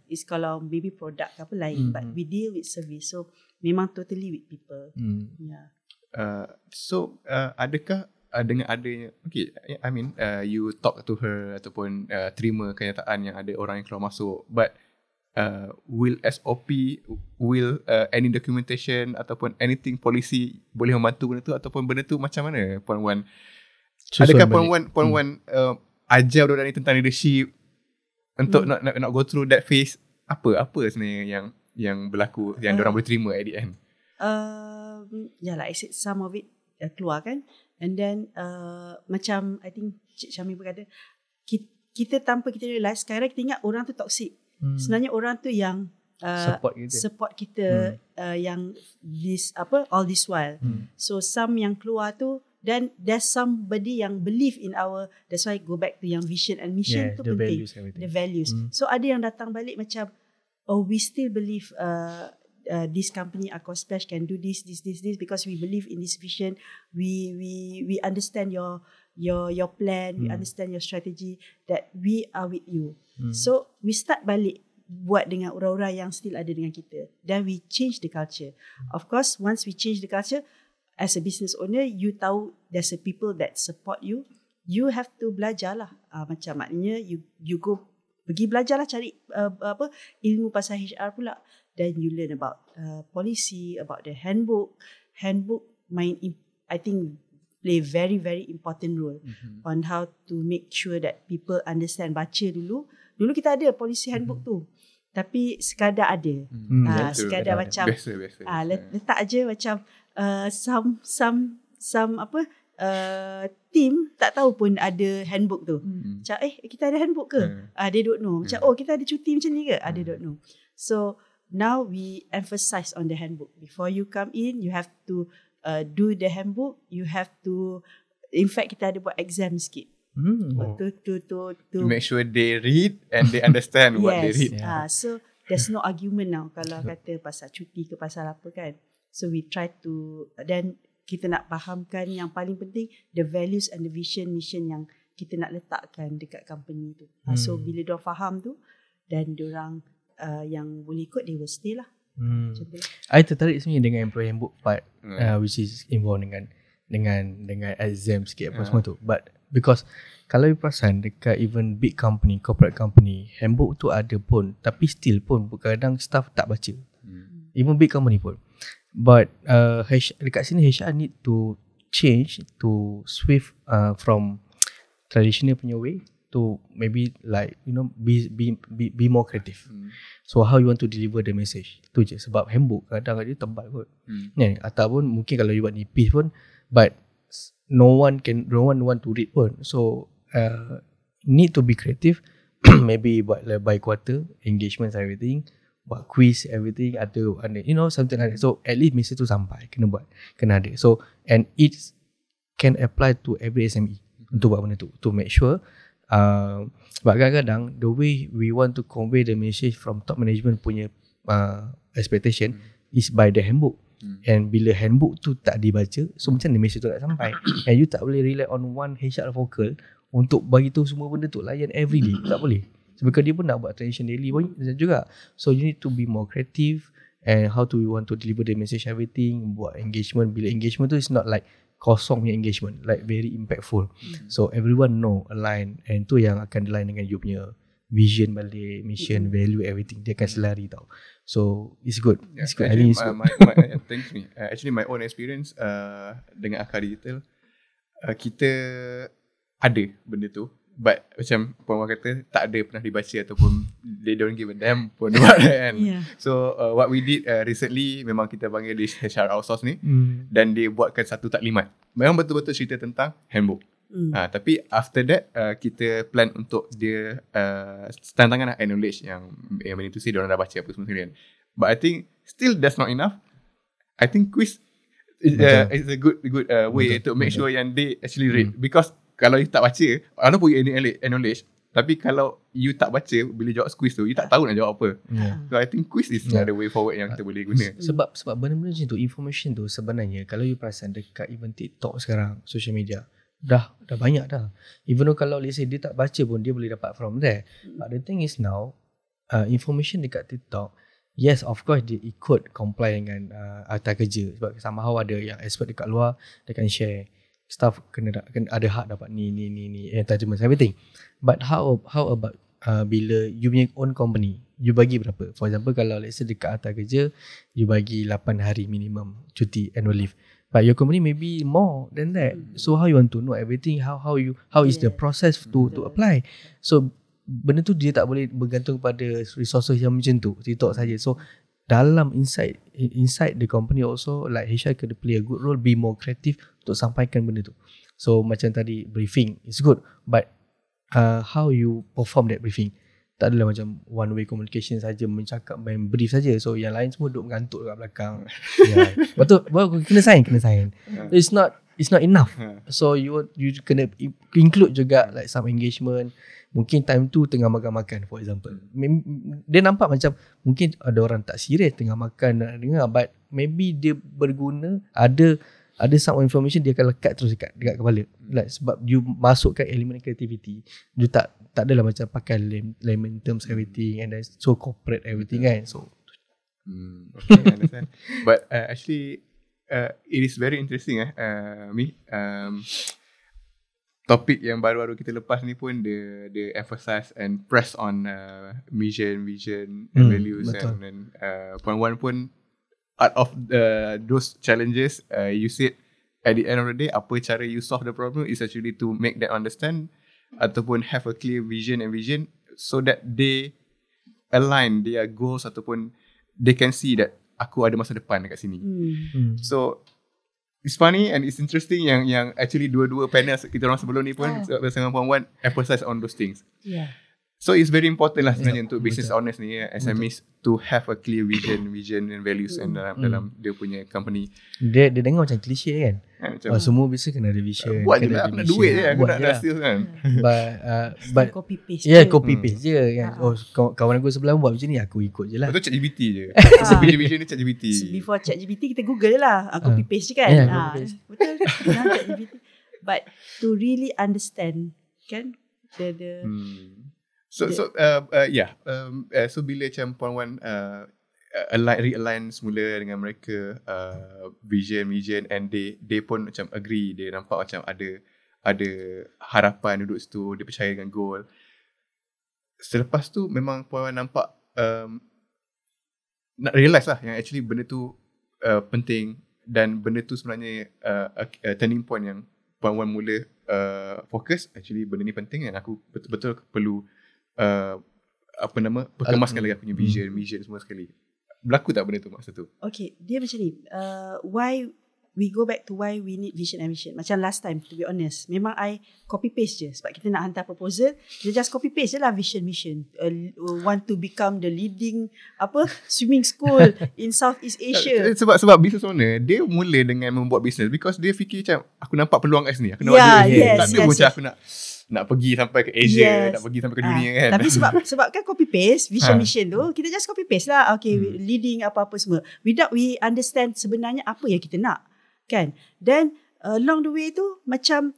It's kalau maybe product apa lain, but we deal with service. So memang totally with people. So adakah dengan adanya I mean you talk to her ataupun terima kenyataan yang ada orang yang keluar masuk, but will SOP, will any documentation ataupun anything policy boleh membantu benda tu, ataupun benda tu macam mana Puan Wan? Adakah Puan Wan ajar budak ni tentang leadership untuk not go through that phase? Apa sebenarnya yang berlaku yang diorang boleh terima at the end? Like I said, some of it keluar kan, and then macam I think Cik Syamil berkata, kita tanpa kita realise sekarang kita ingat orang tu toxic. Sebenarnya orang tu yang support kita yang this all this while. So some yang keluar tu, then there's somebody yang believe in our, that's why go back to yang vision and mission tu penting, the values. So ada yang datang balik macam, we still believe this company Aquasplash can do this because we believe in this vision. We understand your plan, we understand your strategy, that we are with you. So we start balik buat dengan orang-orang yang still ada dengan kita. Then we change the culture. Of course, once we change the culture, as a business owner, you tahu there's a people that support you. You have to belajar lah. Macam maknanya you go pergi belajar lah, cari ilmu pasal HR pula. Then you learn about policy, about the handbook. Handbook I think play very very important role on how to make sure that people understand. Baca dulu kita ada policy handbook tu, tapi sekadar ada sekadar macam biasa. Letak aja macam some team tak tahu pun ada handbook tu. Macam kita ada handbook ke? They don't know. Macam kita ada cuti macam ni ke? They don't know. So now we emphasize on the handbook. Before you come in, you have to do the handbook. You have to, in fact, kita ada buat exam sikit. To make sure they read and they understand what they read. So there's no argument now kalau kata pasal cuti ke pasal apa kan. So we try to, then kita nak fahamkan yang paling penting, the values and the vision, mission yang kita nak letakkan dekat company tu. So bila diorang faham tu, dan diorang yang boleh ikut, they will stay lah. I tertarik sebenarnya dengan employee handbook part, which is involved dengan exam sikit apa semua tu. But because kalau you perasan dekat even big company, corporate company, handbook tu ada pun, tapi still pun kadang staff tak baca. Even big company pun. But dekat sini HR need to change, to swift from traditional punya way to maybe like be more creative. So how you want to deliver the message, tu je. Sebab handbook kadang dia tebal kot. Ataupun mungkin kalau you buat nipis pun, but no one want to read pun. So need to be creative. Maybe buat by quarter engagements, everything, buat quiz, everything, ada something like that. So at least message tu sampai, kena ada. So and it can apply to every SME untuk buat benda tu, to make sure. Sebab kadang-kadang the way we want to convey the message from top management punya expectation is by the handbook. And bila handbook tu tak dibaca, so macam mana message tu tak sampai? And you tak boleh rely on one HR vocal untuk bagi tahu semua benda tu layan every day. Tak boleh. Sebab dia pun nak buat tradition daily pun juga. So you need to be more creative and how to want to deliver the message, everything. Buat engagement. Bila engagement tu is not like kosong punya engagement, like very impactful. So everyone know, align, and tu yang akan align dengan you punya vision balik, mission, value, everything. Dia akan selari tau. So it's good. It's good. Actually, thanks me. Actually my own experience dengan Akar Digital, kita ada benda tu, but macam Puan kata tak ada pernah dibaca ataupun they don't give a damn pun buat kan. So what we did recently, memang kita panggil this HR outsource ni, dan dia buatkan satu taklimat. Memang betul-betul cerita tentang handbook. Tapi after that kita plan untuk dia tantangan acknowledge yang benda tu diorang dah baca apa semua sekalian. But I think still that's not enough. I think quiz is a good way to make sure yang they actually read. Because kalau you tak baca, walaupun you acknowledge, tapi kalau you tak baca, bila jawab quiz tu, you tak tahu nak jawab apa. So I think quiz is another way forward yang kita boleh guna. Sebab benda-benda macam tu, information tu sebenarnya, kalau you perasan dekat even TikTok sekarang, social media, dah banyak dah. Even though kalau let's say dia tak baca pun, dia boleh dapat from there. But the thing is now, information dekat TikTok, yes of course dia ikut comply dengan akta kerja. Sebab somehow ada yang expert dekat luar, dia akan share. Staff kena ada hak dapat ni entitlement, everything. But how about bila you punya own company, you bagi berapa? For example, kalau let's say dekat akta kerja, you bagi 8 hari minimum cuti annual leave. But your company maybe more than that. So how you want to know everything? How is the process to apply? So benda tu dia tak boleh bergantung pada resources yang macam tu, TikTok saja. So dalam inside the company also, like HR kena play a good role, be more creative untuk sampaikan benda tu. So macam tadi briefing is good, but how you perform that briefing, tak adalah macam one way communication saja, mencakap main brief saja. So yang lain semua duduk mengantuk kat belakang. Betul, kena sign. It's not enough. So you kena include juga like some engagement. Mungkin time tu tengah makan-makan, for example. Dia nampak macam mungkin ada orang tak serius tengah makan nak dengar, but maybe dia berguna. Ada ada some information dia akan lekat terus dekat kepala. Like, sebab you masukkan elemen creativity, you tak adalah macam pakai layman terms everything and then so corporate everything kan. So okay, I understand. But actually it is very interesting topik yang baru-baru kita lepas ni pun dia emphasize and press on vision and values. Betul. And then point one pun out of those challenges, you said at the end of the day, apa cara you solve the problem is actually to make them understand ataupun have a clear vision so that they align their goals ataupun they can see that aku ada masa depan dekat sini. So it's funny and it's interesting yang actually dua-dua panel kita orang sebelum ni pun bersama Puan emphasize on those things. Yeah. So it's very important lah sebenarnya untuk business owners ni, SMEs, to have a clear vision and values and dalam dia punya company. Dia dengar macam klise kan. Semua business kena ada vision. Buat je lah, aku nak duit je, aku nak hasil kan. But copy paste. Yeah, copy paste je kan. Kawan aku sebelah buat macam ni, aku ikut je lah. Betul ChatGPT je. Vision ni ChatGPT. Before ChatGPT kita Google je lah, copy paste je kan. Betul. ChatGPT. But to really understand kan the So bila macam Puan Wan realign semula dengan mereka vision and they pun macam agree, dia nampak macam ada harapan duduk situ, dia percaya dengan goal. Selepas tu memang Puan Wan nampak nak realise lah yang actually benda tu penting dan benda tu sebenarnya turning point yang Puan Wan mula fokus, actually benda ni penting dan aku betul-betul perlu perkemaskan lagi aku punya vision semua sekali. Berlaku tak benda tu masa tu? Okay, dia macam ni. Why we go back to why we need vision and mission. Macam last time, to be honest, memang I copy paste je sebab kita nak hantar proposal, dia just copy paste je lah vision mission. Want to become the leading swimming school in Southeast Asia. Sebab business owner dia mula dengan membuat business because dia fikir macam aku nampak peluang kat sini, aku nak buat dia. Tak ada macam aku nak pergi sampai ke Asia, nak pergi sampai ke dunia kan. Tapi sebab kan copy paste vision mission tu, kita just copy paste lah. Okay, leading apa-apa semua without we understand sebenarnya apa yang kita nak kan. Then along the way tu macam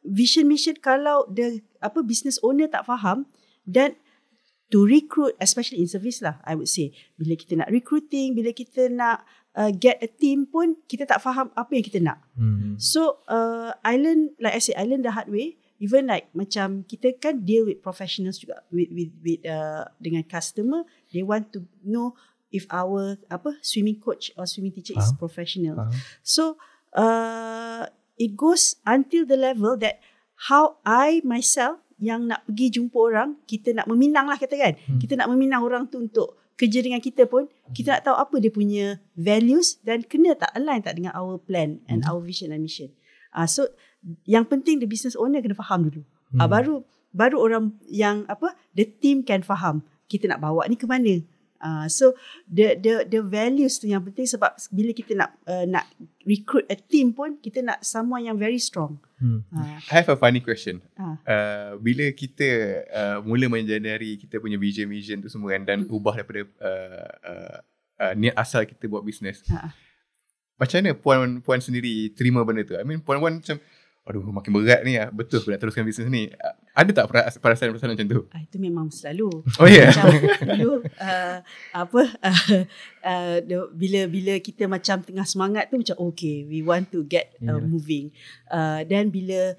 vision mission, kalau the business owner tak faham, then to recruit, especially in service lah, I would say, bila kita nak recruiting, bila kita nak get a team pun kita tak faham apa yang kita nak. So I learn, like I said, I learn the hard way. Even like macam kita kan deal with professionals juga, with dengan customer, they want to know if our swimming coach or swimming teacher is professional. So it goes until the level that how I myself yang nak pergi jumpa orang, kita nak meminang lah kata kan. Kita nak meminang orang tu untuk kerja dengan kita pun, kita nak tahu apa dia punya values dan kena tak align tak dengan our plan and our vision and mission. So yang penting the business owner kena faham dulu. Baru orang yang the team can faham kita nak bawa ni ke mana. So the values tu yang penting, sebab bila kita nak recruit a team pun kita nak someone yang very strong. I have a funny question. Bila kita mula menjadi kita punya vision tu semua kan, dan ubah daripada niat asal kita buat bisnes, macam mana Puan sendiri terima benda tu? I mean Puan macam aduh makin berat ni betul aku nak teruskan bisnes ni. Ada tak perasaan macam tu? Itu memang selalu. Oh ya. Dulu bila kita macam tengah semangat tu macam okay, we want to get moving. Dan bila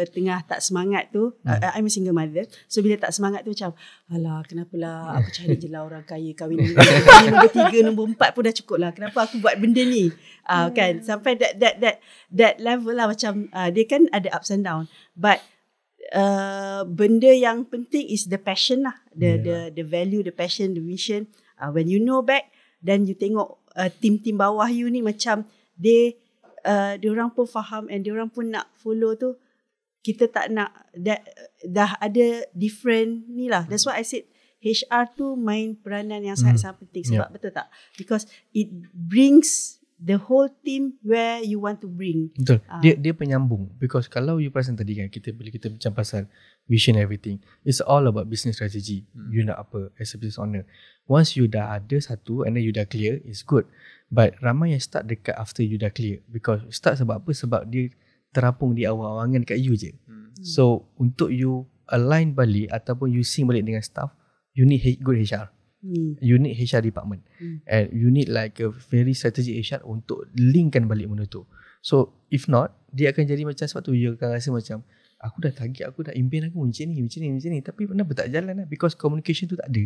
tengah tak semangat tu, I'm a single mother. So bila tak semangat tu macam alah kenapalah aku cari je lah orang kaya kahwin nombor 3 nombor 4 pun dah cukup lah. Kenapa aku buat benda ni? Kan sampai that level lah, macam dia kan ada ups and down, but benda yang penting is the passion lah, the value, the passion, the vision. When you know back, then you tengok team bawah you ni macam dia orang pun faham and dia orang pun nak follow tu. Kita tak nak dah ada different ni lah. That's why I said HR tu main peranan yang sangat-sangat penting. Sebab betul tak? Because it brings the whole team where you want to bring. Betul. Dia penyambung. Because kalau you perasan tadi kan, bila kita bincang pasal vision, everything. It's all about business strategy. You nak apa as a business owner. Once you dah ada satu and then you dah clear, it's good. But ramai yang start dekat after you dah clear. Because start sebab apa? Sebab dia terapung di awang-awangan kat you je. So untuk you align balik ataupun you sync balik dengan staff, you need good HR. You need HR department. And you need like a very strategic HR untuk linkkan balik benda tu. So if not, dia akan jadi macam sebab tu you akan rasa macam aku dah target, aku dah impian aku macam ni, tapi kenapa tak jalan lah? Because communication tu tak ada.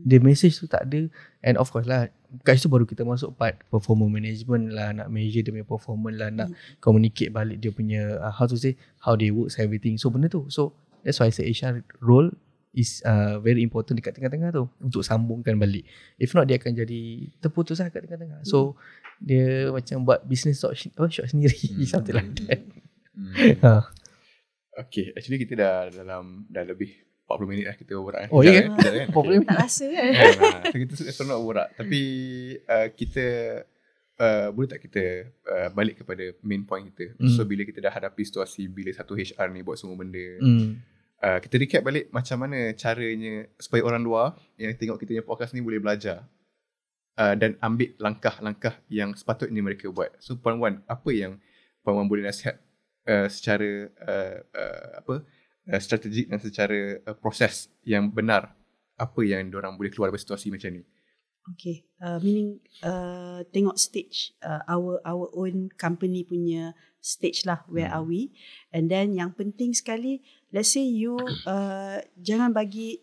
The message tu tak ada. And of course lah, kat situ baru kita masuk part performance management lah, nak measure dia punya performance lah, nak communicate balik dia punya how to say, how they work, everything. So benda tu, so that's why I say HR role is very important dekat tengah-tengah tu untuk sambungkan balik. If not, dia akan jadi terputus lah kat tengah-tengah. So dia macam buat business shot sendiri, something like that. Okay, actually kita dah lebih 40 minit lah kita berak. Oh iya kan? 40 minit tak rasa kan? So kita seronok berak. Tapi kita boleh tak kita balik kepada main point kita. So bila kita dah hadapi situasi bila satu HR ni buat semua benda, kita recap balik macam mana caranya supaya orang luar yang tengok kita punya podcast ni boleh belajar dan ambil langkah-langkah yang sepatutnya mereka buat. So Puan Wan, apa yang Puan Wan boleh nasihat secara strategik dan secara proses yang benar, apa yang diorang boleh keluar dari situasi macam ni? Okay, meaning tengok stage our own company punya stage lah, where are we, and then yang penting sekali, let's say you jangan bagi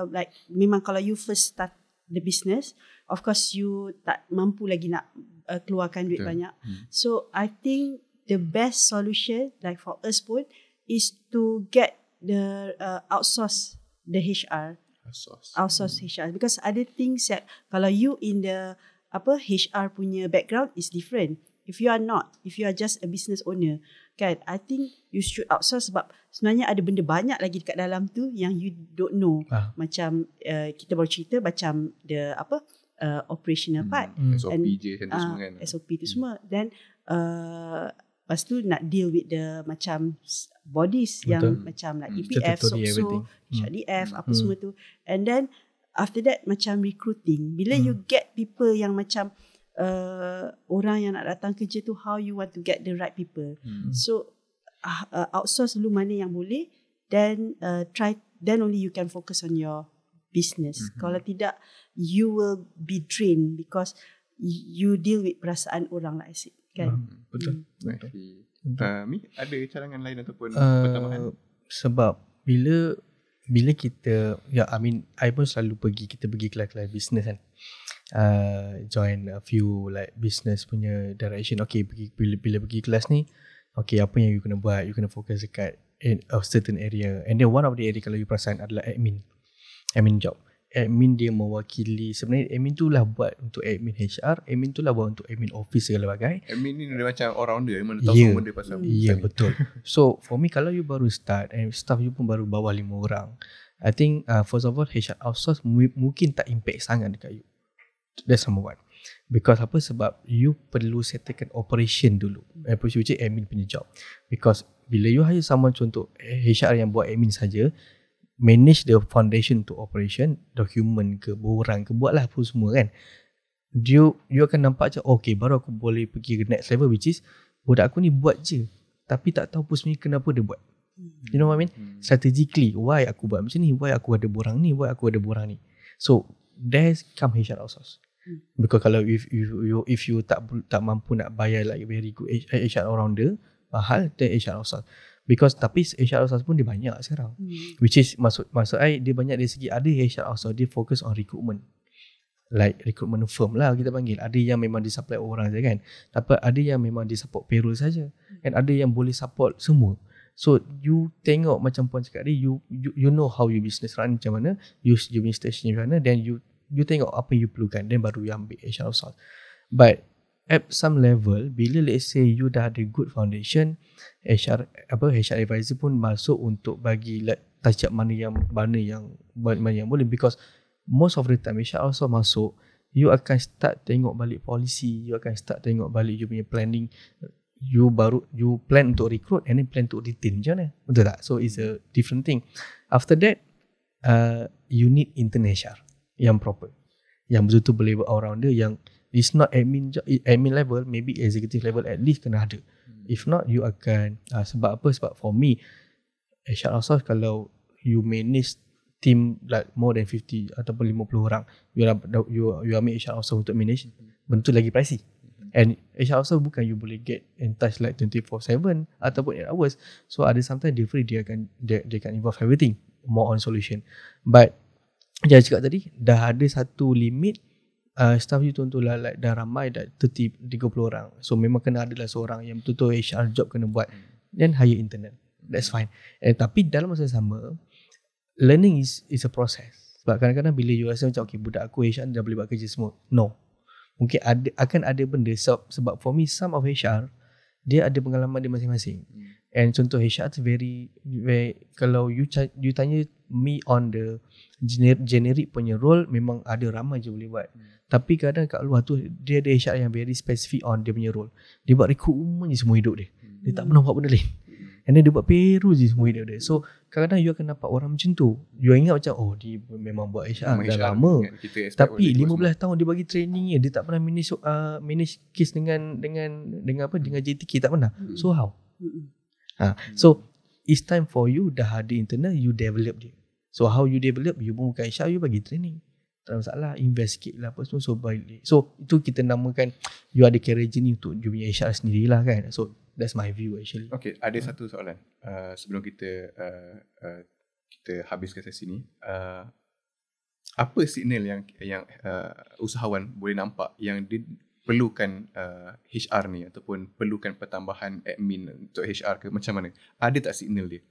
like memang kalau you first start the business, of course you tak mampu lagi nak keluarkan duit banyak. So I think the best solution like for us pun is to get the outsource the HR. Outsource HR, because other things that kalau you in the HR punya background is different. If you are not, if you are just a business owner, kan, I think you should outsource sebab sebenarnya ada benda banyak lagi dekat dalam tu yang you don't know. Macam kita baru cerita macam the operational part, SOP je macam tu semua kan. SOP tu semua. Then lepas tu nak deal with the macam bodies yang macam like EPF, SOPSO, HRDF, apa semua tu. And then after that macam recruiting. Bila you get people yang macam orang yang nak datang kerja tu, how you want to get the right people. So outsource dulu mana yang boleh, then then only you can focus on your business. Kalau tidak, you will be drained because you deal with perasaan orang lah, kan? Betul. Mi, ada cadangan lain ataupun pertambahan? Sebab bila kita, I pun selalu kita pergi kelas-kelas business kan, join a few like business punya direction. Okay, bila pergi kelas ni, okay, apa yang you kena buat, you kena fokus dekat a certain area, and then one of the area kalau you perasan adalah admin job. Admin dia mewakili, sebenarnya admin tu lah buat untuk admin HR, admin tu lah buat untuk admin office segala bagai. Admin ni dia macam all-rounder, mana tahu semua benda pasal. Betul. So for me, kalau you baru start and staff you pun baru bawah 5 orang, I think first of all HR outsource mungkin tak impact sangat dekat you. That's number one. Because apa? Sebab you perlu settlekan operation dulu, which is admin punya job. Because bila you hire someone, contoh HR yang buat admin saja, manage the foundation to operation, document ke, borang ke, buatlah apa semua kan. You akan nampak macam okay, baru aku boleh pergi ke next level, which is budak aku ni buat je tapi tak tahu pun sebenarnya kenapa dia buat. You know what I mean? Strategically, why aku buat macam ni, why aku ada borang ni, why aku ada borang ni. So there's come HR outsource. Because kalau if you tak mampu nak bayar like very good HR all-rounder, mahal, then HR outsource. Because tapi HR outsource pun dia banyak sekarang, which is maksud I dia banyak dari segi, ada HR outsource dia fokus on recruitment, like recruitment firm lah kita panggil. Ada yang memang dia supply orang saja kan, tapi ada yang memang dia support payroll saja, and ada yang boleh support semua. So you tengok macam Puan cakap tadi, you know how you business run macam mana, you punya station macam mana, then you tengok apa you perlukan, then baru you ambil HR outsource. But at some level, bila let's say you dah ada good foundation, HR advisor pun masuk untuk bagi touch up mana yang boleh. Because most of the time HR also masuk, you akan start tengok balik policy, you akan start tengok balik you punya planning, you plan untuk recruit and then plan untuk retain. Macam mana? Betul tak? So it's a different thing. After that, you need intern HR yang proper, yang betul-betul boleh buat all rounder, yang it's not admin level, maybe executive level at least kena ada. If not, you akan sebab apa? Sebab for me, HR outsource, kalau you manage team like more than 50 ataupun 50 orang, you ambil HR outsource untuk manage, bentuk lagi pricey. And HR outsource bukan you boleh get in touch like 24/7 ataupun 8 hours. So ada sometimes dia akan involve everything, more on solution. But jangan cakap tadi, dah ada satu limit, staff you tentulah like dah ramai, dah 30 orang. So memang kena adalah seorang yang betul-betul HR job kena buat, then hire internal. That's fine. Tapi dalam masa sama, learning is a process. Sebab kadang-kadang bila you rasa macam okay, budak aku HR dah boleh buat kerja semua, no, mungkin akan ada benda. Sebab for me, some of HR dia ada pengalaman dia masing-masing. And contoh HR tu very kalau you tanya me on the generic punya role, memang ada ramai je boleh buat. Tapi kadang kat luar tu dia ada HR yang very specific on dia punya role. Dia buat recruitment je semua hidup dia. Dia tak pernah buat benda lain. And then dia buat payroll je semua hidup dia. So kadang-kadang you akan nampak orang macam tu, you ingat macam oh dia memang buat HR dah lama. Tapi 15 tahun dia bagi training dia tak pernah manage case dengan JTK, tak pernah. So how? So it's time for you, dah ada internal, you develop dia. So how you develop? You pun bukan HR, you bagi training. Tak ada masalah, invest sikit lah apa semua. So baik. So itu kita namakan you ada career journey untuk you punya HR sendirilah kan. So that's my view actually. Okay, ada satu soalan sebelum kita habiskan sesi ni. Apa signal yang usahawan boleh nampak yang dia perlukan HR ni, ataupun perlukan pertambahan admin untuk HR ke, macam mana? Ada tak signal dia?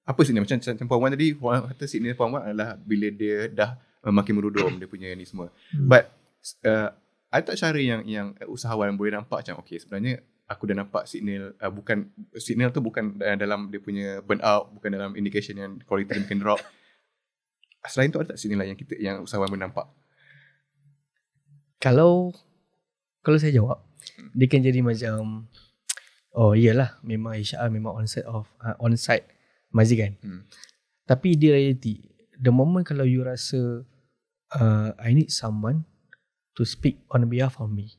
Apa signal? Macam Puan Wan tadi, Puan kata signal Puan Wan adalah bila dia dah makin merudum dia punya ni semua. But ada tak cara yang usahawan boleh nampak macam okay, sebenarnya aku dah nampak signal, signal tu bukan dalam dia punya burn out, bukan dalam indication yang quality dia mungkin drop. Selain tu ada tak signal yang usahawan boleh nampak? Kalau saya jawab, dia kan jadi macam oh iyalah, memang HR memang on-site majikan. Tapi dia reality, the moment kalau you rasa I need someone to speak on behalf of me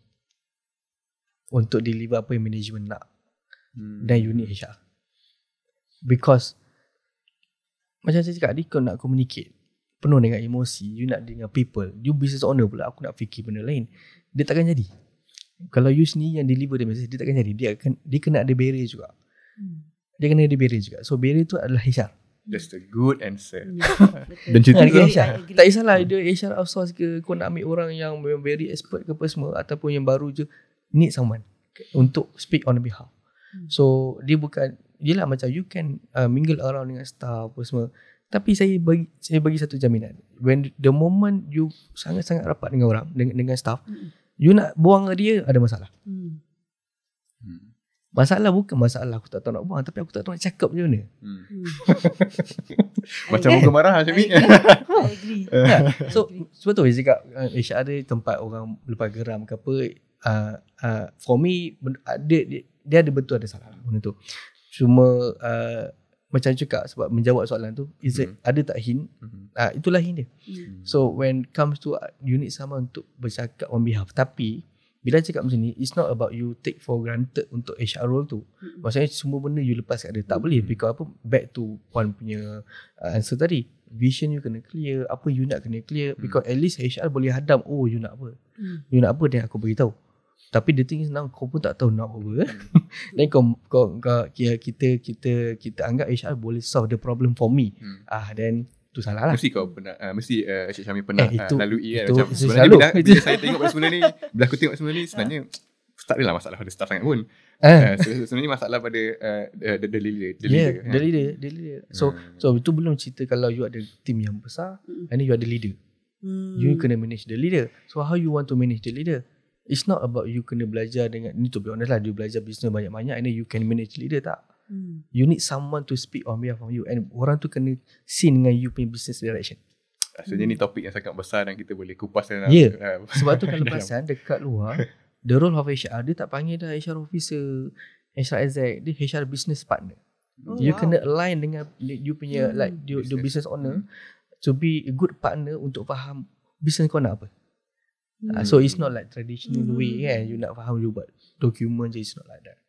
untuk deliver apa yang management nak, then you need HR. Because macam saya cakap tadi, kau nak communicate penuh dengan emosi, you nak dengan people, you business owner pula, aku nak fikir benda lain, dia takkan jadi. Kalau you sendiri yang deliver the message, dia takkan jadi. Dia kena ada barrier juga. So barrier tu adalah HR. That's the good answer. Dan cerita HR, tak kisahlah dia HR outsource ke, kau nak ambil orang yang very expert ke apa semua, ataupun yang baru je, need someone untuk speak on the behalf. So dia bukan, yelah macam you can mingle around dengan staff apa semua, tapi saya bagi satu jaminan, when the moment you sangat-sangat rapat dengan orang, dengan staff, you nak buang dia, ada masalah. Masalah bukan masalah aku tak tahu nak buang, tapi aku tak tahu nak cakap macam mana. Macam muka marah macam ni. So sebab tu saya cakap HR ada tempat orang lepas geram ke apa. For me dia ada betul ada salah benda tu. Cuma macam cakap, sebab menjawab soalan tu ada tak hint, itulah hint dia. So when comes to you need someone untuk bercakap on behalf. Tapi bila cakap macam ni, it's not about you take for granted untuk HR role tu. Maksudnya semua benda you lepas kat dia, tak boleh. Because apa, back to Puan punya answer tadi, vision you kena clear, apa you nak kena clear. Because at least HR boleh hadam, oh you nak apa, you nak apa, then aku beritahu. Tapi the thing is now kau pun tak tahu nak apa. Dan kita anggap HR boleh solve the problem for me. Then tu salah lah. Mesti kau pernah, Cik Syamil pernah lalui kan. Macam sebenarnya bila saya tengok semua ni, bila aku tengok semua ni, sebenarnya tak adalah masalah pada staff sangat pun. Sebenarnya masalah pada the leader. So itu belum cerita kalau you ada team yang besar and you ada leader. You kena manage the leader. So how you want to manage the leader? It's not about you kena belajar dengan, ni to be honest lah, you belajar business banyak-banyak and then you can manage leader, tak. You need someone to speak on behalf of you, and orang tu kena see dengan you punya business direction. Rasanya ni topik yang sangat besar dan kita boleh kupas dalam sebab tu kalau perasan dekat luar the role of HR, dia tak panggil dah HR officer, HR exec, dia HR business partner. You kena align dengan you punya like the business owner to be a good partner untuk faham business kau nak apa. So it's not like traditional way kan, you nak faham you buat dokumen je, it's not like that.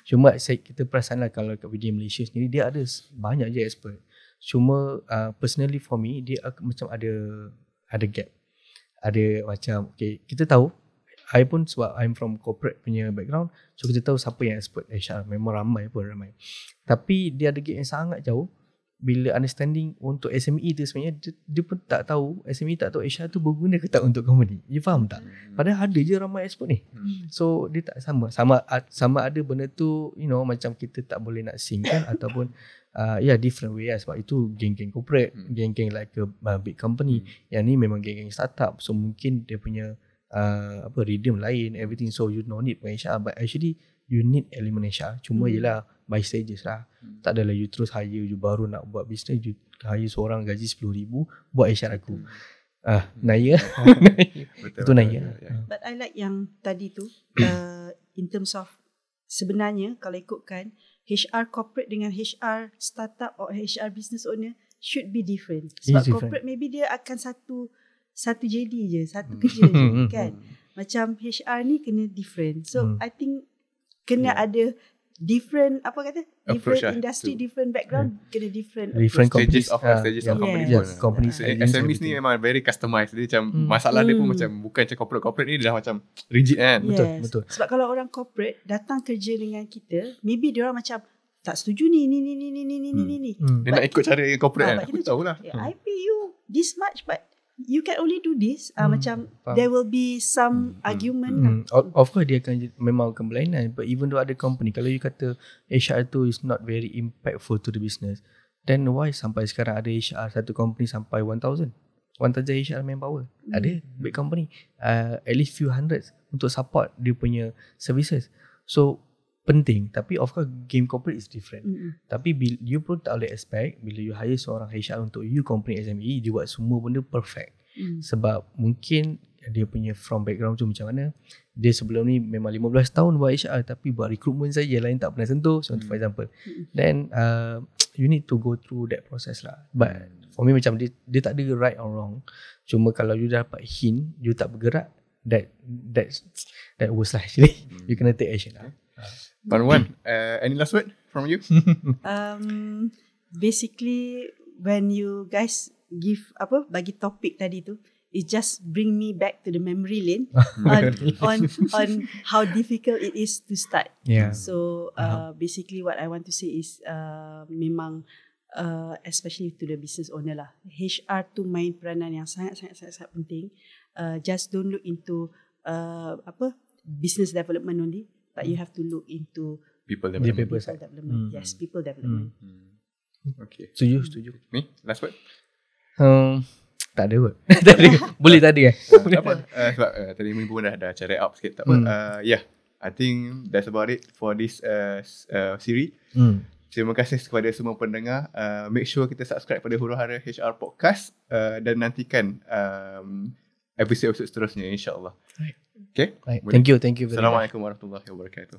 Cuma kita perasan lah kalau kat BD Malaysia sendiri dia ada banyak je expert. Cuma personally for me dia macam ada gap. Ada macam kita tahu, I pun sebab I'm from corporate punya background, so kita tahu siapa yang expert HR, memang ramai. Tapi dia ada gap yang sangat jauh bila understanding untuk SME tu sebenarnya dia pun tak tahu, SME tak tahu HR tu berguna ke tak untuk company. You faham tak? Padahal ada je ramai expert ni. So dia tak sama ada benda tu, you know, macam kita tak boleh nak sync kan ataupun different way lah, sebab itu geng-geng corporate, geng-geng like a big company. Yang ni memang geng-geng startup, so mungkin dia punya rhythm lain, everything, so you no need HR, but actually you need element HR. Cuma yelah by stages lah. Tak adalah you terus hire, you baru nak buat business, you hire seorang gaji 10,000 buat HR aku. Naya. Itu naya. But I like yang tadi tu in terms of sebenarnya kalau ikutkan HR corporate dengan HR startup or HR business owner should be different. Sebab corporate maybe dia akan satu JD je, satu kerja je kan. Macam HR ni kena different. So I think kena ada different different industry, different background, kena different stages of company pun. Company SMEs ni memang very customized. Dia macam masalah dia pun macam bukan macam corporate ni dah macam rigid kan. Betul. Sebab kalau orang corporate datang kerja dengan kita, maybe dia orang macam tak setuju ni. Dia nak ikut cara yang corporate kan. Aku tahulah. I pay you this much but you can only do this. Macam there will be some argument. Of course dia memang akan berlainan. But even though ada company, kalau you kata HR tu is not very impactful to the business, then why sampai sekarang ada HR satu company sampai 1,000 HR manpower? Ada big company at least few hundreds untuk support dia punya services. So penting. Tapi of course game corporate is different. Tapi you pun tak boleh expect bila you hire seorang HR untuk you company SME, dia buat semua benda perfect. Sebab mungkin dia punya from background tu macam mana, dia sebelum ni memang 15 tahun buat HR tapi buat recruitment saja, lain tak pernah sentuh, so for example. Then you need to go through that process lah. But for me macam dia tak ada right or wrong. Cuma kalau you dapat hint, you tak bergerak, that worse lah actually. You kena take action lah. Wan, any last word from you? Basically when you guys give bagi topik tadi tu, it just bring me back to the memory lane on how difficult it is to start. So basically what I want to say is memang especially to the business owner lah, HR tu main peranan yang sangat penting. Just don't look into business development only, but you have to look into people development. Yes, people development. Okay. Setuju. Me, last word? Tak ada word. Boleh tak ada kan? Sebab tadi Mimi pun dah cari up sikit. Tak apa. I think that's about it for this series. Terima kasih kepada semua pendengar. Make sure kita subscribe pada Huru Hara HR Podcast dan nantikan episod-episod seterusnya, insyaAllah. Okay? Thank you. Assalamualaikum warahmatullahi wabarakatuh.